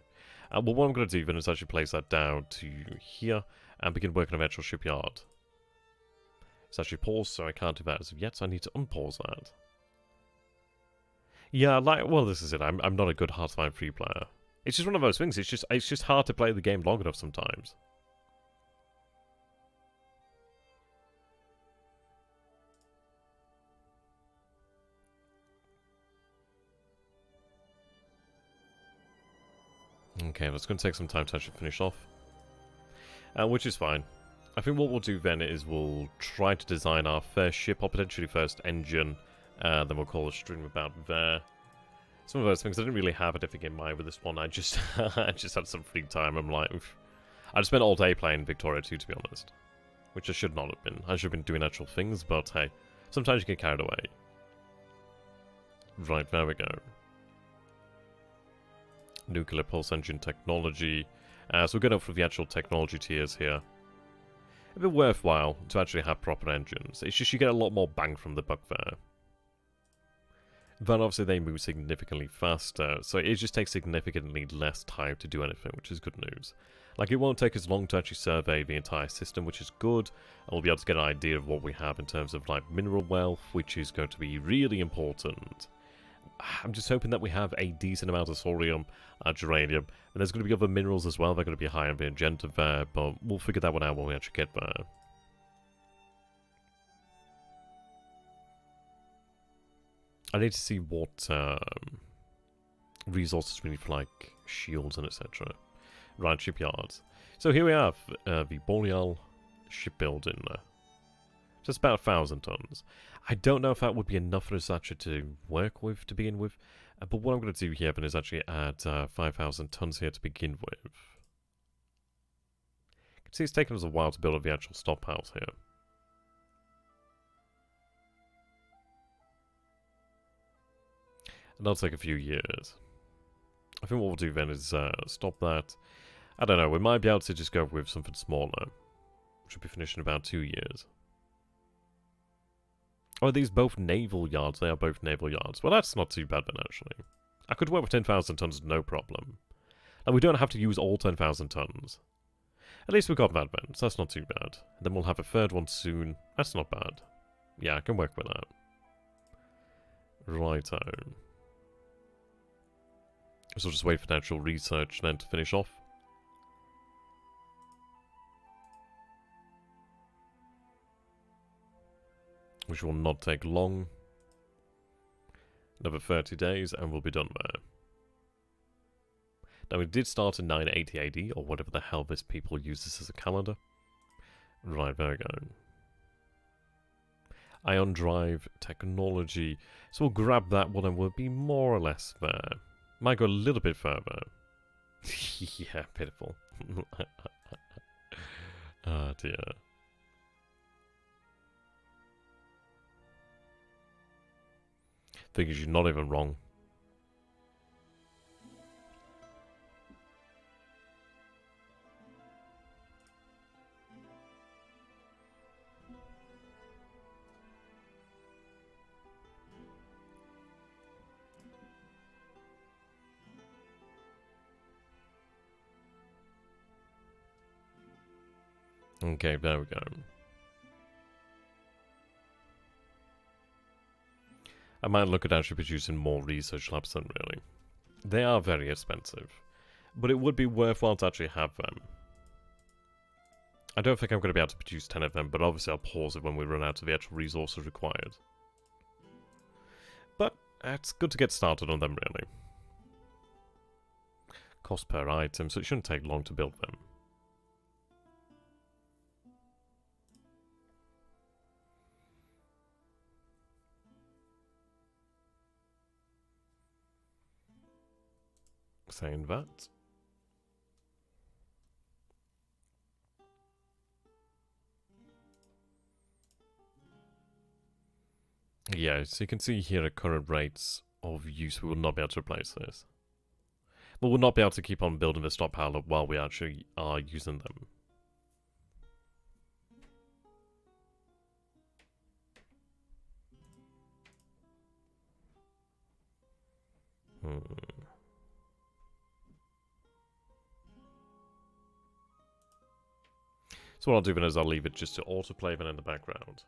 Well, what I'm going to do then is actually place that down to here and begin working on the actual shipyard. It's actually paused, so I can't do that as of yet, so I need to unpause that. Yeah, like, well, this is it. I'm not a good Hearthstone free player. It's just one of those things. It's just hard to play the game long enough sometimes. Okay, that's going to take some time to actually finish off. Which is fine. I think what we'll do then is we'll try to design our first ship, or potentially first engine. Then we'll call a stream about there. Some of those things, I didn't really have anything in mind with this one. I just I just had some free time. I'm like, I just spent all day playing Victoria 2, to be honest. Which I should not have been. I should have been doing actual things, but hey, sometimes you get carried away. Right, there we go. Nuclear pulse engine technology. So we're going up for the actual technology tiers here. A bit worthwhile to actually have proper engines. It's just you get a lot more bang from the buck there. Then obviously they move significantly faster, so it just takes significantly less time to do anything, which is good news. Like, it won't take as long to actually survey the entire system, which is good, and we'll be able to get an idea of what we have in terms of, like, mineral wealth, which is going to be really important. I'm just hoping that we have a decent amount of thorium, geranium, and there's going to be other minerals as well. They're going to be high on the agenda there, but we'll figure that one out when we actually get there. I need to see what resources we need for, like, shields and etc. Right, shipyards. So here we have the Boreal shipbuilding. Just about 1,000 tons. I don't know if that would be enough for us actually to work with to begin with. But what I'm going to do here then is actually add 5,000 tons here to begin with. You can see it's taken us a while to build up the actual stockpiles here. And that'll take a few years. I think what we'll do then is stop that. I don't know, we might be able to just go with something smaller. Which will be finished in about 2 years. Oh, are these both naval yards? They are both naval yards. Well, that's not too bad then, actually. I could work with 10,000 tons, no problem. And we don't have to use all 10,000 tons. At least we got that then, so that's not too bad. And then we'll have a third one soon. That's not bad. Yeah, I can work with that. Righto. So we'll just wait for the actual research then to finish off. Which will not take long. Another 30 days and we'll be done there. Now we did start in 980 AD, or whatever the hell this people use this as a calendar. Right, there we go. Ion drive technology. So we'll grab that one and we'll be more or less there. Might go a little bit further. Yeah, pitiful. Oh dear. Figures you're not even wrong. Okay, there we go. I might look at actually producing more research labs then, really. They are very expensive. But it would be worthwhile to actually have them. I don't think I'm going to be able to produce 10 of them, but obviously I'll pause it when we run out of the actual resources required. But it's good to get started on them, really. Cost per item, so it shouldn't take long to build them. Saying that. Yeah, so you can see here at current rates of use, we will not be able to replace this. But we'll not be able to keep on building the stockpile up while we actually are using them. So what I'll do then is I'll leave it just to autoplay then in the background.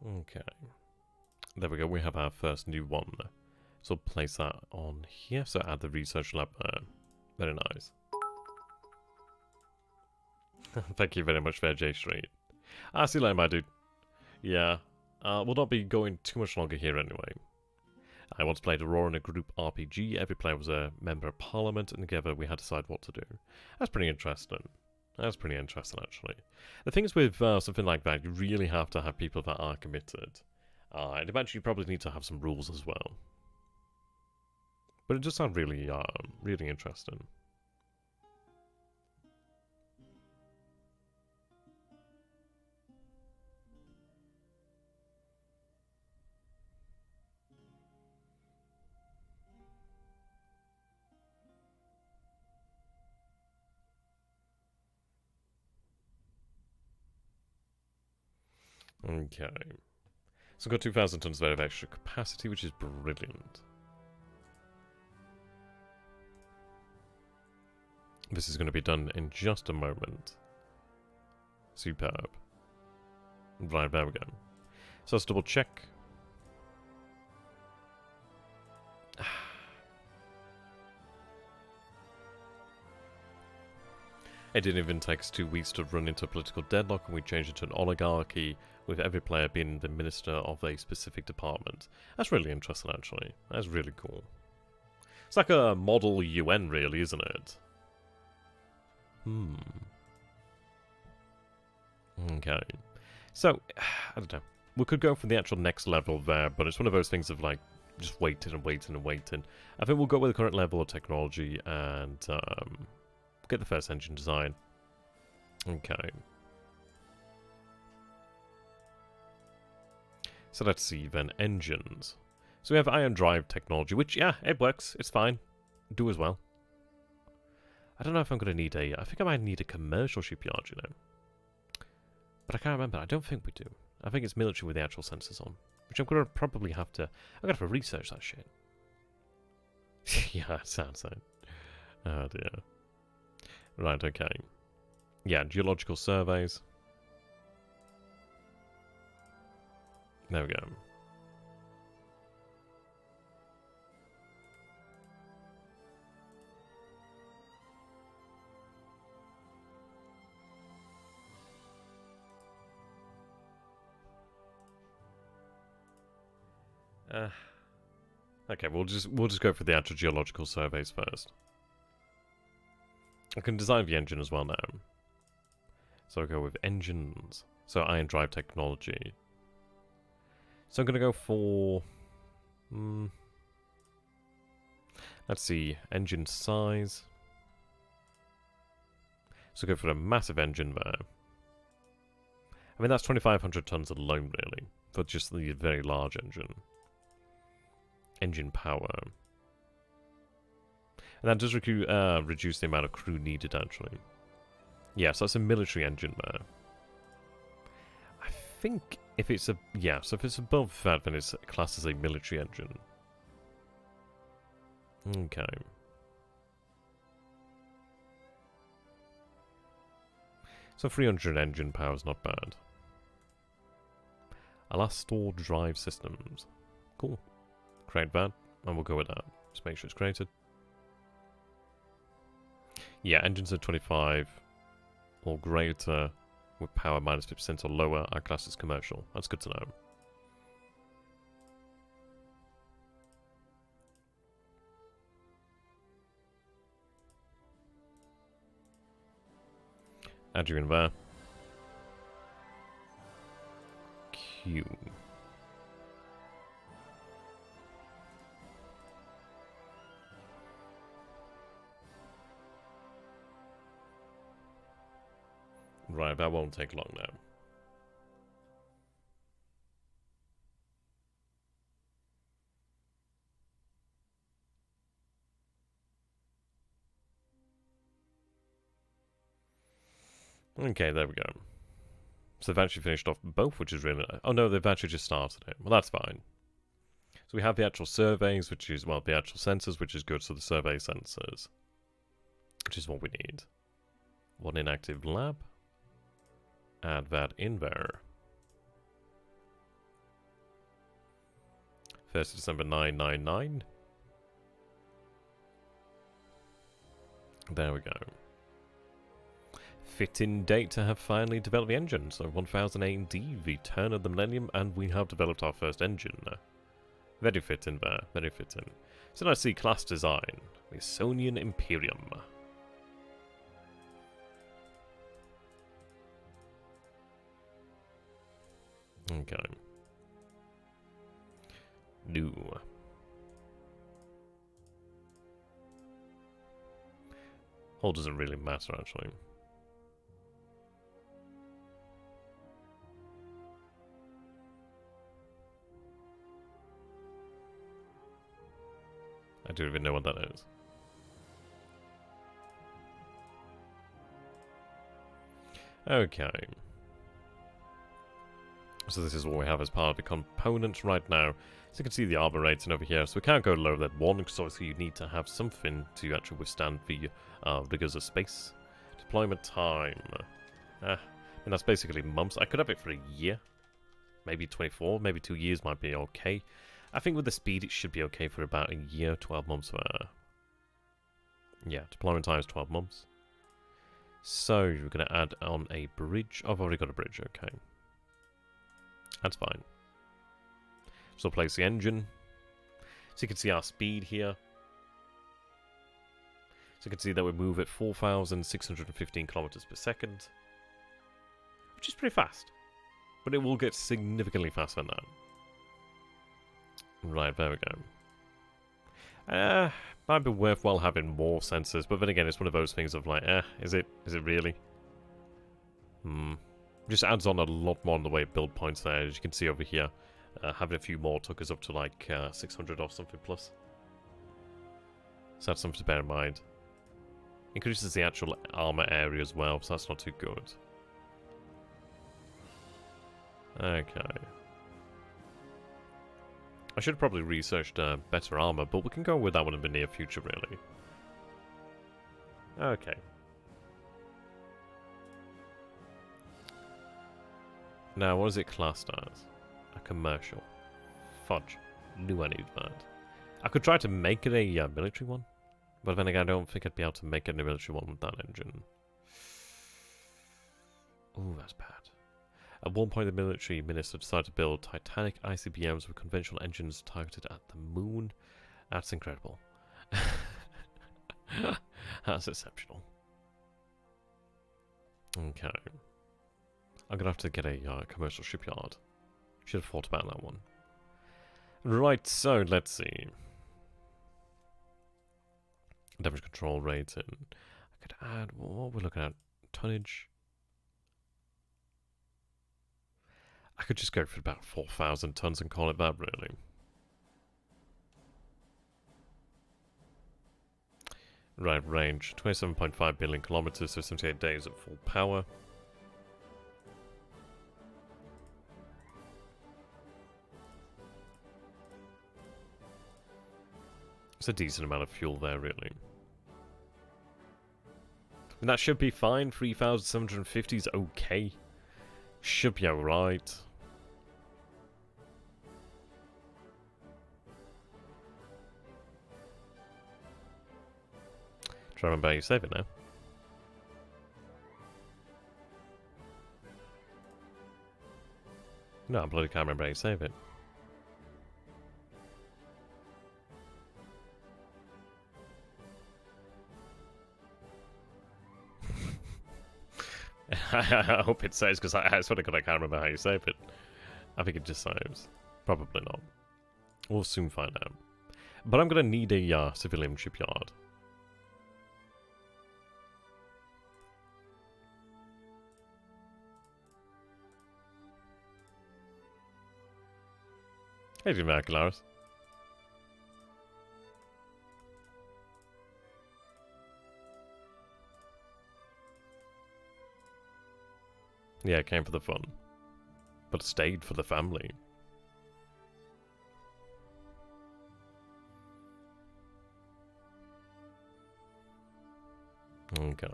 Okay. There we go, we have our first new one. So place that on here, so add the research lab there. Very nice. Thank you very much for J Street. I'll see you later, my dude. Yeah, we'll not be going too much longer here anyway. I once played Aurora in a group RPG. Every player was a member of parliament, and together we had to decide what to do. That's pretty interesting. That's pretty interesting, actually. The thing is with something like that, you really have to have people that are committed. And eventually you probably need to have some rules as well. But it just sounds really, really interesting. Okay. So we've got 2,000 tons of extra capacity, which is brilliant. This is going to be done in just a moment. Superb. Right, there we go. So let's double check. It didn't even take us 2 weeks to run into a political deadlock, and we changed it to an oligarchy, with every player being the minister of a specific department. That's really interesting, actually. That's really cool. It's like a model UN, really, isn't it? Okay. So, I don't know. We could go for the actual next level there, but it's one of those things of, like, just waiting and waiting and waiting. I think we'll go with the current level of technology and, get the first engine design. Okay. So let's see then, engines. So we have ion drive technology, which, yeah, it works. It's fine. Do as well. I don't know if I'm going to need a... I think I might need a commercial shipyard, you know. But I can't remember. I don't think we do. I think it's military with the actual sensors on. Which I'm going to probably have to... I'm going to have to research that shit. Yeah, it sounds like... Oh, dear. Right, okay. Yeah, geological surveys. There we go. Okay, we'll just go for the actual geological surveys first. I can design the engine as well now. So I'll go with engines. So ion drive technology. So I'm going to go for... let's see. Engine size. So go for a massive engine there. I mean, that's 2,500 tons alone, really. For just the very large engine. Engine power. And that does reduce the amount of crew needed, actually. Yeah, so that's a military engine there. I think if it's a... Yeah, so if it's above that, then it's classed as a military engine. Okay. So 300 engine power is not bad. Aleksandar drive systems. Cool. Create that, and we'll go with that. Just make sure it's created. Yeah, engines are 25 or greater with power minus 50% or lower. Our class is commercial. That's good to know. Add you in there. Q. Right, that won't take long now. Okay, there we go. So they've actually finished off both, which is really nice. Oh no, they've actually just started it. Well, that's fine. So we have the actual surveys, which is, well, the actual sensors, which is good. So the survey sensors, which is what we need. One inactive lab. Add that in there. 1st of December 999. There we go. Fit-in date to have finally developed the engine. So 1000 AD, the turn of the millennium, and we have developed our first engine. Very fit in there, very fit in. So now see class design. The Sonian Imperium. Okay. New. Hull doesn't really matter, actually. I don't even know what that is. Okay. So this is what we have as part of the components right now. So you can see the armor rating over here. So we can't go lower than 1, because obviously you need to have something to actually withstand the rigors of space. Deployment time. And that's basically months. I could have it for a year. Maybe 24, maybe 2 years might be okay. I think with the speed it should be okay for about a year, 12 months. Yeah, deployment time is 12 months. So we're going to add on a bridge. Oh, I've already got a bridge, okay. That's fine. So place the engine. So you can see our speed here. So you can see that we move at 4,615 kilometers per second. Which is pretty fast. But it will get significantly faster than that. Right, there we go. Might be worthwhile having more sensors, but then again, it's one of those things of like, is it really? Just adds on a lot more on the way of build points there, as you can see over here. Having a few more took us up to like 600 or something plus. So that's something to bear in mind. Increases the actual armor area as well, so that's not too good. Okay. I should have probably researched better armor, but we can go with that one in the near future, really. Okay. Now, what is it classed as? A commercial. Fudge. Knew I needed that. I could try to make it a military one, but then again, I don't think I'd be able to make it a military one with that engine. Ooh, that's bad. At one point, the military minister decided to build Titanic ICBMs with conventional engines targeted at the moon. That's incredible. That's exceptional. Okay. I'm going to have to get a commercial shipyard. Should have thought about that one. Right, so let's see. Damage control rating. I could add, what we're looking at? Tonnage. I could just go for about 4,000 tons and call it that, really. Right, range. 27.5 billion kilometers, so 78 days at full power. It's a decent amount of fuel there, really. And that should be fine. 3,750 is okay. Should be alright. Try to remember how you save it now. No, I bloody can't remember how you save it. I hope it saves, because I swear to God I can't remember how you save it. I think it just saves. Probably not. We'll soon find out. But I'm going to need a civilian shipyard. Hey, Macularis. Yeah, it came for the fun. But stayed for the family. Okay.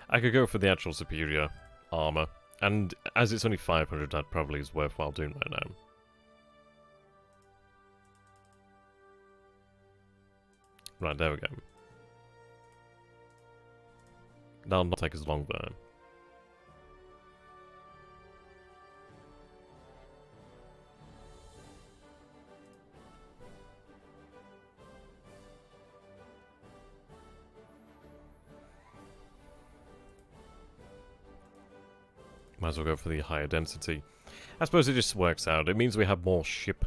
I could go for the actual superior armor. And as it's only 500, that probably is worthwhile doing right now. Right, there we go. That'll not take as long though. Might as well go for the higher density. I suppose it just works out. It means we have more ship.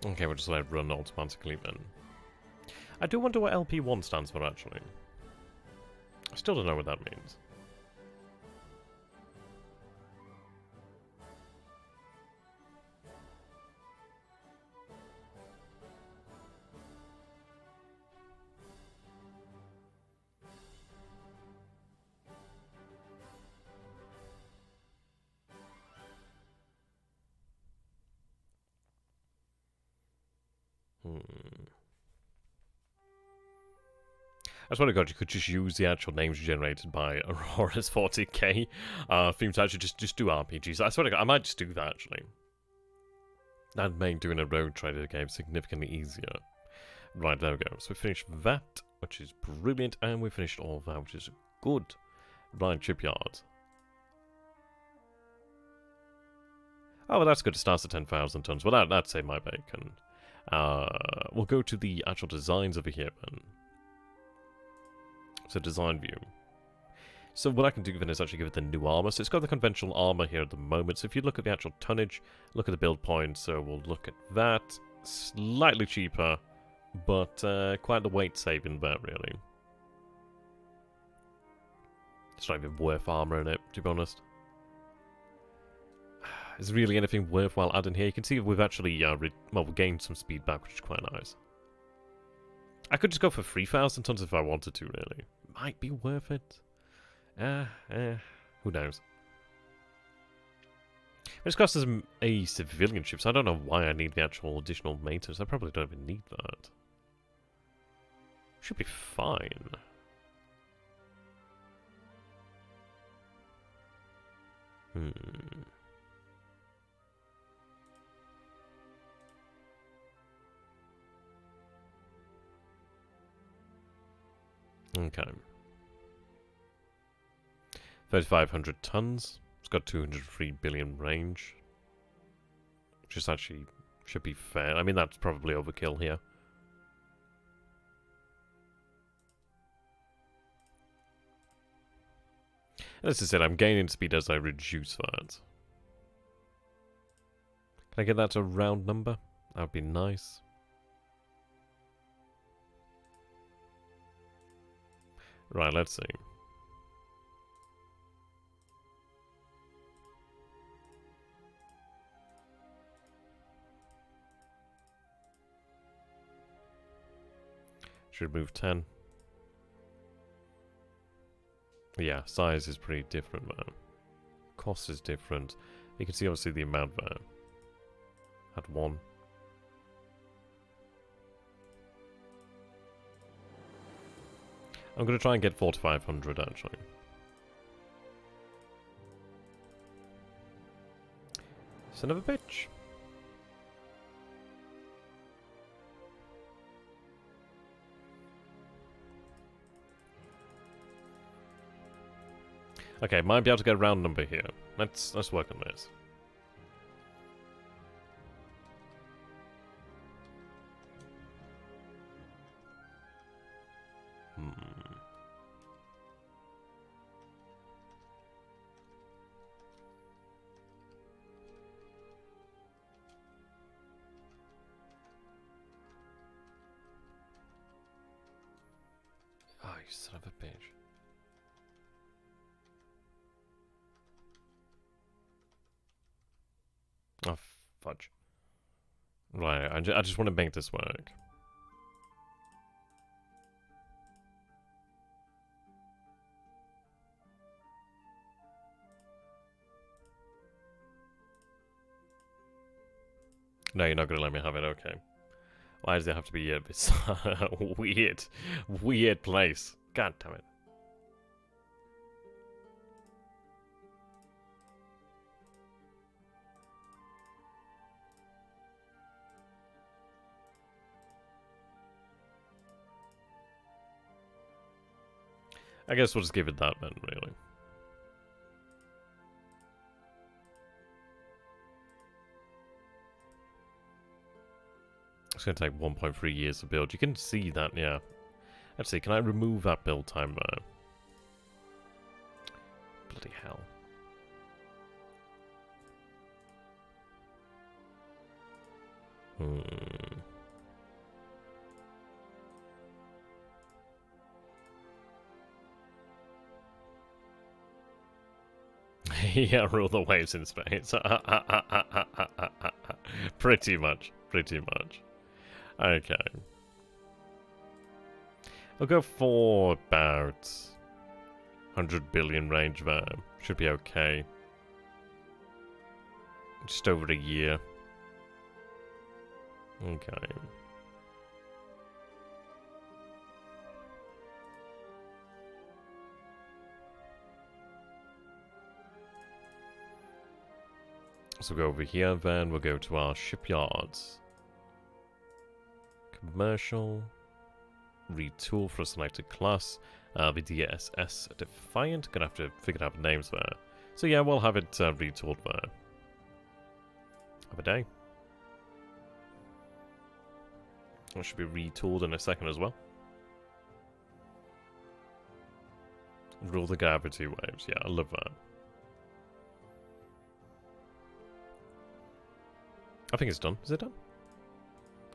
Okay, we'll just let it run automatically then. I do wonder what LP1 stands for, actually. I still don't know what that means. I swear to God, you could just use the actual names generated by Aurora's 40k theme to actually just do RPGs. I swear to God, I might just do that, actually. That made doing a road trader game significantly easier. Right, there we go. So we finished that, which is brilliant, and we finished all of that, which is good. Right, shipyard. Oh, well, that's good. It starts at 10,000 tons. Well, that'd save my bacon. We'll go to the actual designs over here, then. So design view. So what I can do then is actually give it the new armor. So it's got the conventional armor here at the moment. So if you look at the actual tonnage, look at the build points. So we'll look at that. Slightly cheaper, but quite the weight saving there, really. It's not even worth armor in it, to be honest. Is there really anything worthwhile adding here? You can see we've actually we've gained some speed back, which is quite nice. I could just go for 3,000 tons if I wanted to, really. Might be worth it. Who knows? It's classed as a civilian ship, so I don't know why I need the actual additional maintenance. I probably don't even need that. Should be fine. Okay. 3,500 tons. It's got 203 billion range. Which is actually should be fair. I mean, that's probably overkill here. As I said, I'm gaining speed as I reduce that. Can I get that to a round number? That would be nice. Right, let's see. Should move 10. Yeah, size is pretty different, man. Cost is different. You can see obviously the amount there. At 1. I'm going to try and get 4,500 actually. Son of a bitch. Okay, might be able to get a round number here. Let's work on this. Oh, you son of a bitch. Oh, fudge. Right, I just want to make this work. No, you're not going to let me have it, okay. Why does it have to be this weird place? God damn it. I guess we'll just give it that then, really. It's going to take 1.3 years to build. You can see that, yeah. Let's see, can I remove that build time there? Bloody hell. Yeah, rule the waves in space. Pretty much. Okay. I'll go for about 100 billion range there. Should be okay. Just over a year. Okay. So we'll go over here, then we'll go to our shipyards. Commercial. Retool for a selected class. The DSS Defiant. Gonna have to figure out the names there. So yeah, we'll have it retooled there. Have a day. It should be retooled in a second as well. Rule the guy for 2 waves. Yeah, I love that. I think it's done. Is it done?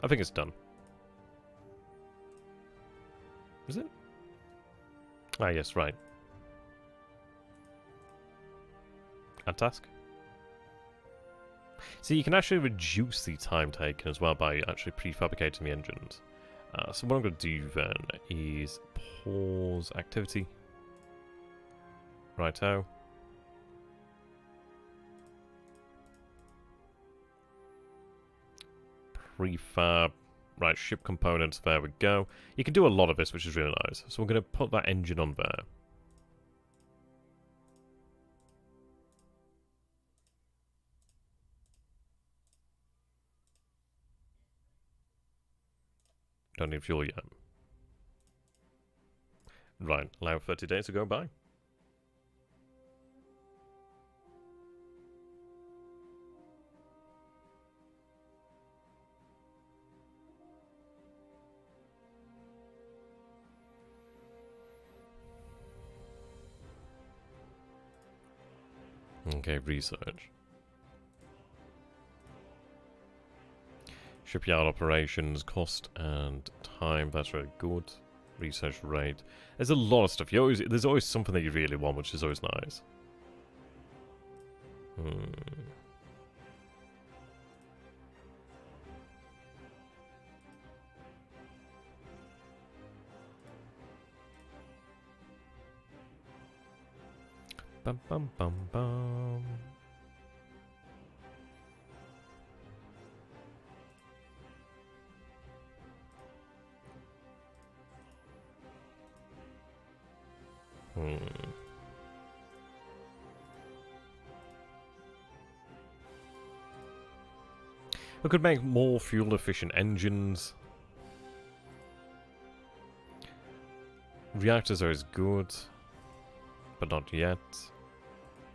I think it's done. Is it? Ah, yes, right. Add task. See, you can actually reduce the time taken as well by actually prefabricating the engines. So what I'm going to do then is pause activity. Righto. Prefab. Right, ship components, there we go. You can do a lot of this, which is really nice. So we're going to put that engine on there. Don't need fuel yet. Right, allow 30 days to go by. Okay, research. Shipyard operations, cost and time, that's very good. Research rate. There's a lot of stuff. There's always something that you really want, which is always nice. Bum bum bum bum. We could make more fuel-efficient engines. Reactors are as good, but not yet.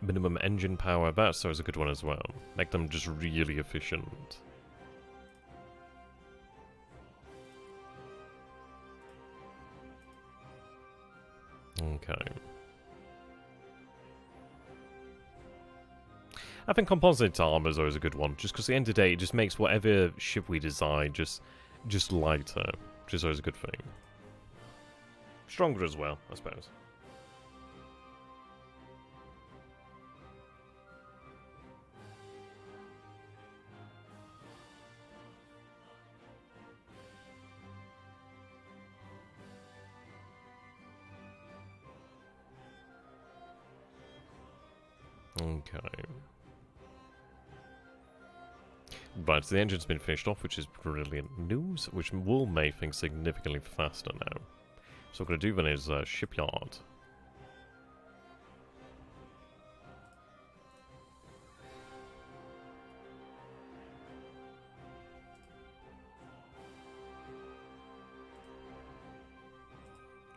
Minimum engine power, that's always a good one as well. Make them just really efficient. Okay. I think composite armor is always a good one, just because at the end of the day, it just makes whatever ship we design just lighter, which is always a good thing. Stronger as well, I suppose. Okay. Right, so the engine's been finished off, which is brilliant news, which will make things significantly faster now. So what we're going to do then is shipyard.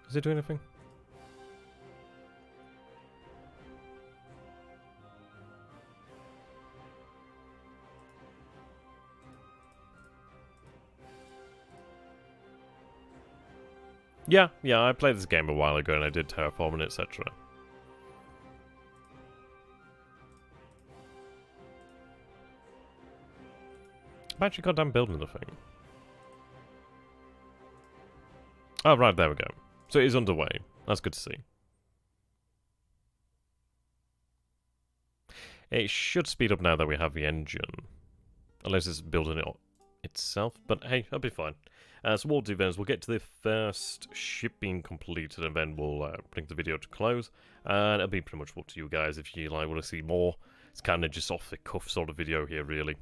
Does it do anything? Yeah, I played this game a while ago and I did terraforming, etc. I'm actually goddamn building the thing. Oh, right, there we go. So it is underway. That's good to see. It should speed up now that we have the engine. Unless it's building it itself, but hey, that'll be fine. So what we'll do then is we'll get to the first ship being completed, and then we'll bring the video to close. And it'll be pretty much up to you guys if you like want to see more. It's kind of just off the cuff sort of video here, really.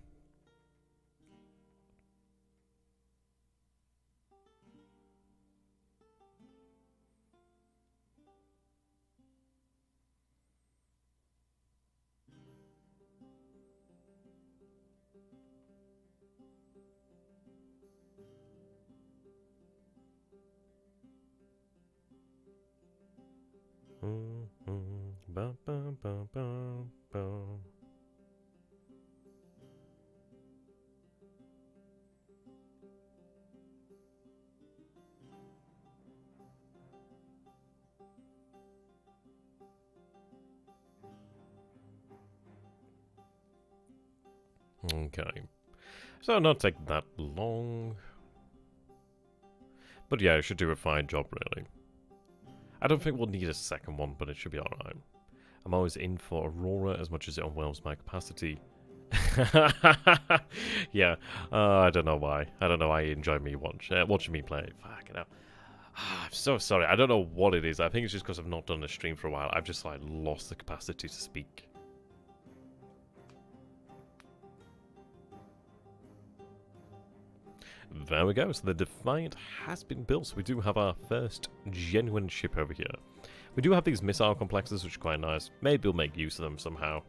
Ba, ba, ba, ba, ba. Okay, so it'll not take that long, but yeah, it should do a fine job, really. I don't think we'll need a second one, but it should be alright. I'm always in for Aurora as much as it overwhelms my capacity. Yeah, I don't know why. I don't know why you enjoy me watching me play. Fucking hell. I'm so sorry. I don't know what it is. I think it's just because I've not done a stream for a while. I've just like lost the capacity to speak. There we go, so the Defiant has been built, so we do have our first genuine ship over here. We do have these missile complexes, which are quite nice. Maybe we'll make use of them somehow.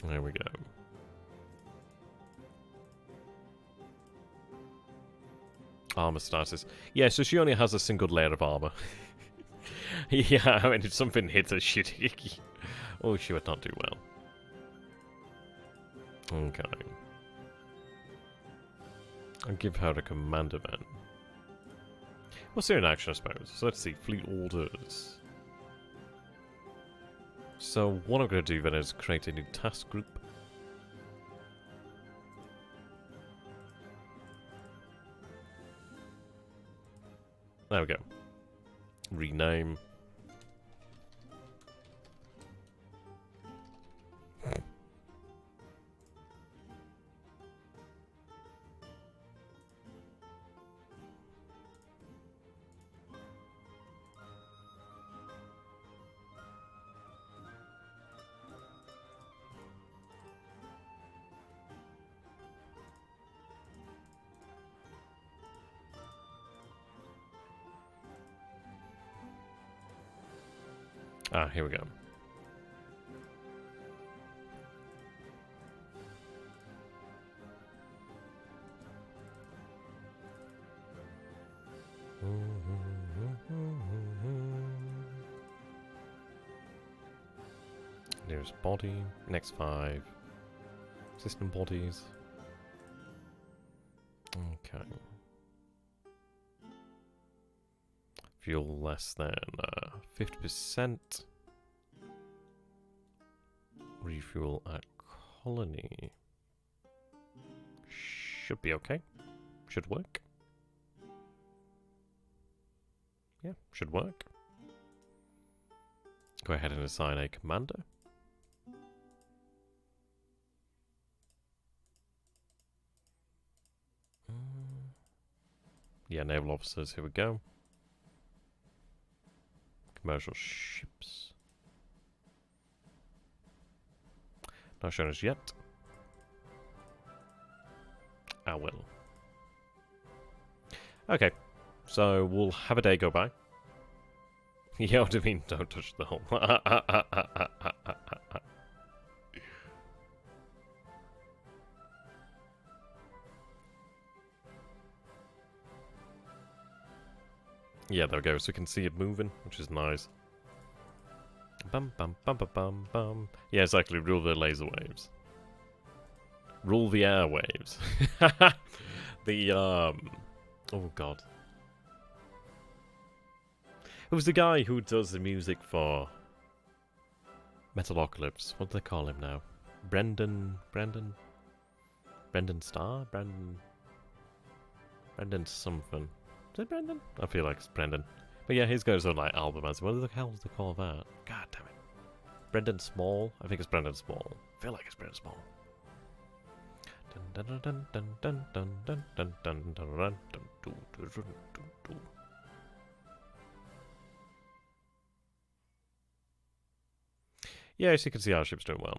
There we go. Armor status. Yeah, so she only has a single layer of armor. Yeah, I mean, if something hits her, oh, she would not do well. Okay. I'll give her a command event. We'll see her in action, I suppose. So let's see. Fleet orders. So what I'm going to do then is create a new task group. There we go. Rename. Ah, here we go. There's body, next 5 system bodies. Okay. Fuel less than 50%. Refuel at colony. Should be okay. Should work. Yeah, should work. Go ahead and assign a commander. Yeah, naval officers, here we go. Commercial ships. Not shown us yet. I will. Okay, so we'll have a day go by. Yeah, what do you mean, don't touch the hull? Yeah, there we go, so we can see it moving, which is nice. Bum bum bum bum bum bum. Yeah, exactly, rule the laser waves. Rule the airwaves. The, oh god. Who's the guy who does the music for Metalocalypse? What do they call him now? Brendan Starr? Brendan something. Is it Brendan? I feel like it's Brendan. But yeah, his goes on like album as what the hell do they call that? God damn it. Brendan Small? I think it's Brendan Small. I feel like it's Brendan Small. Yeah, as you can see, our ship's doing well.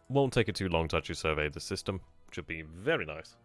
Won't take it too long to actually survey the system, which would be very nice.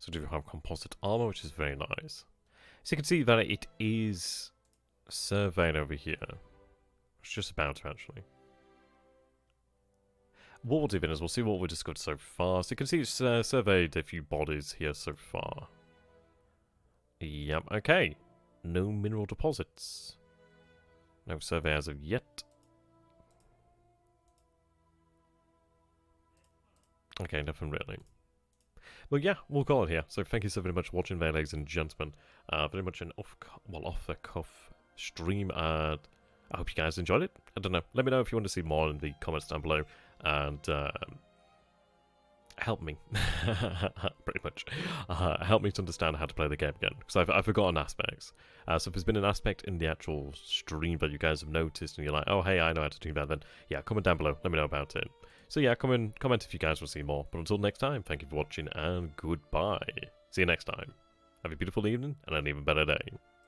So do we have composite armor, which is very nice. So you can see that it is surveyed over here. It's just about to actually. What we'll do then is we'll see what we've discovered so far. So you can see it's surveyed a few bodies here so far. Yep, okay. No mineral deposits. No survey as of yet. Okay, nothing really. Well, yeah, we'll call it here. So thank you so very much for watching there, ladies and gentlemen. Very much an off-the-cuff stream. I hope you guys enjoyed it. I don't know. Let me know if you want to see more in the comments down below. And help me, pretty much. Help me to understand how to play the game again. Because I've forgotten aspects. So if there's been an aspect in the actual stream that you guys have noticed and you're like, oh, hey, I know how to do that, then yeah, comment down below. Let me know about it. So yeah, comment if you guys want to see more. But until next time, thank you for watching and goodbye. See you next time. Have a beautiful evening and an even better day.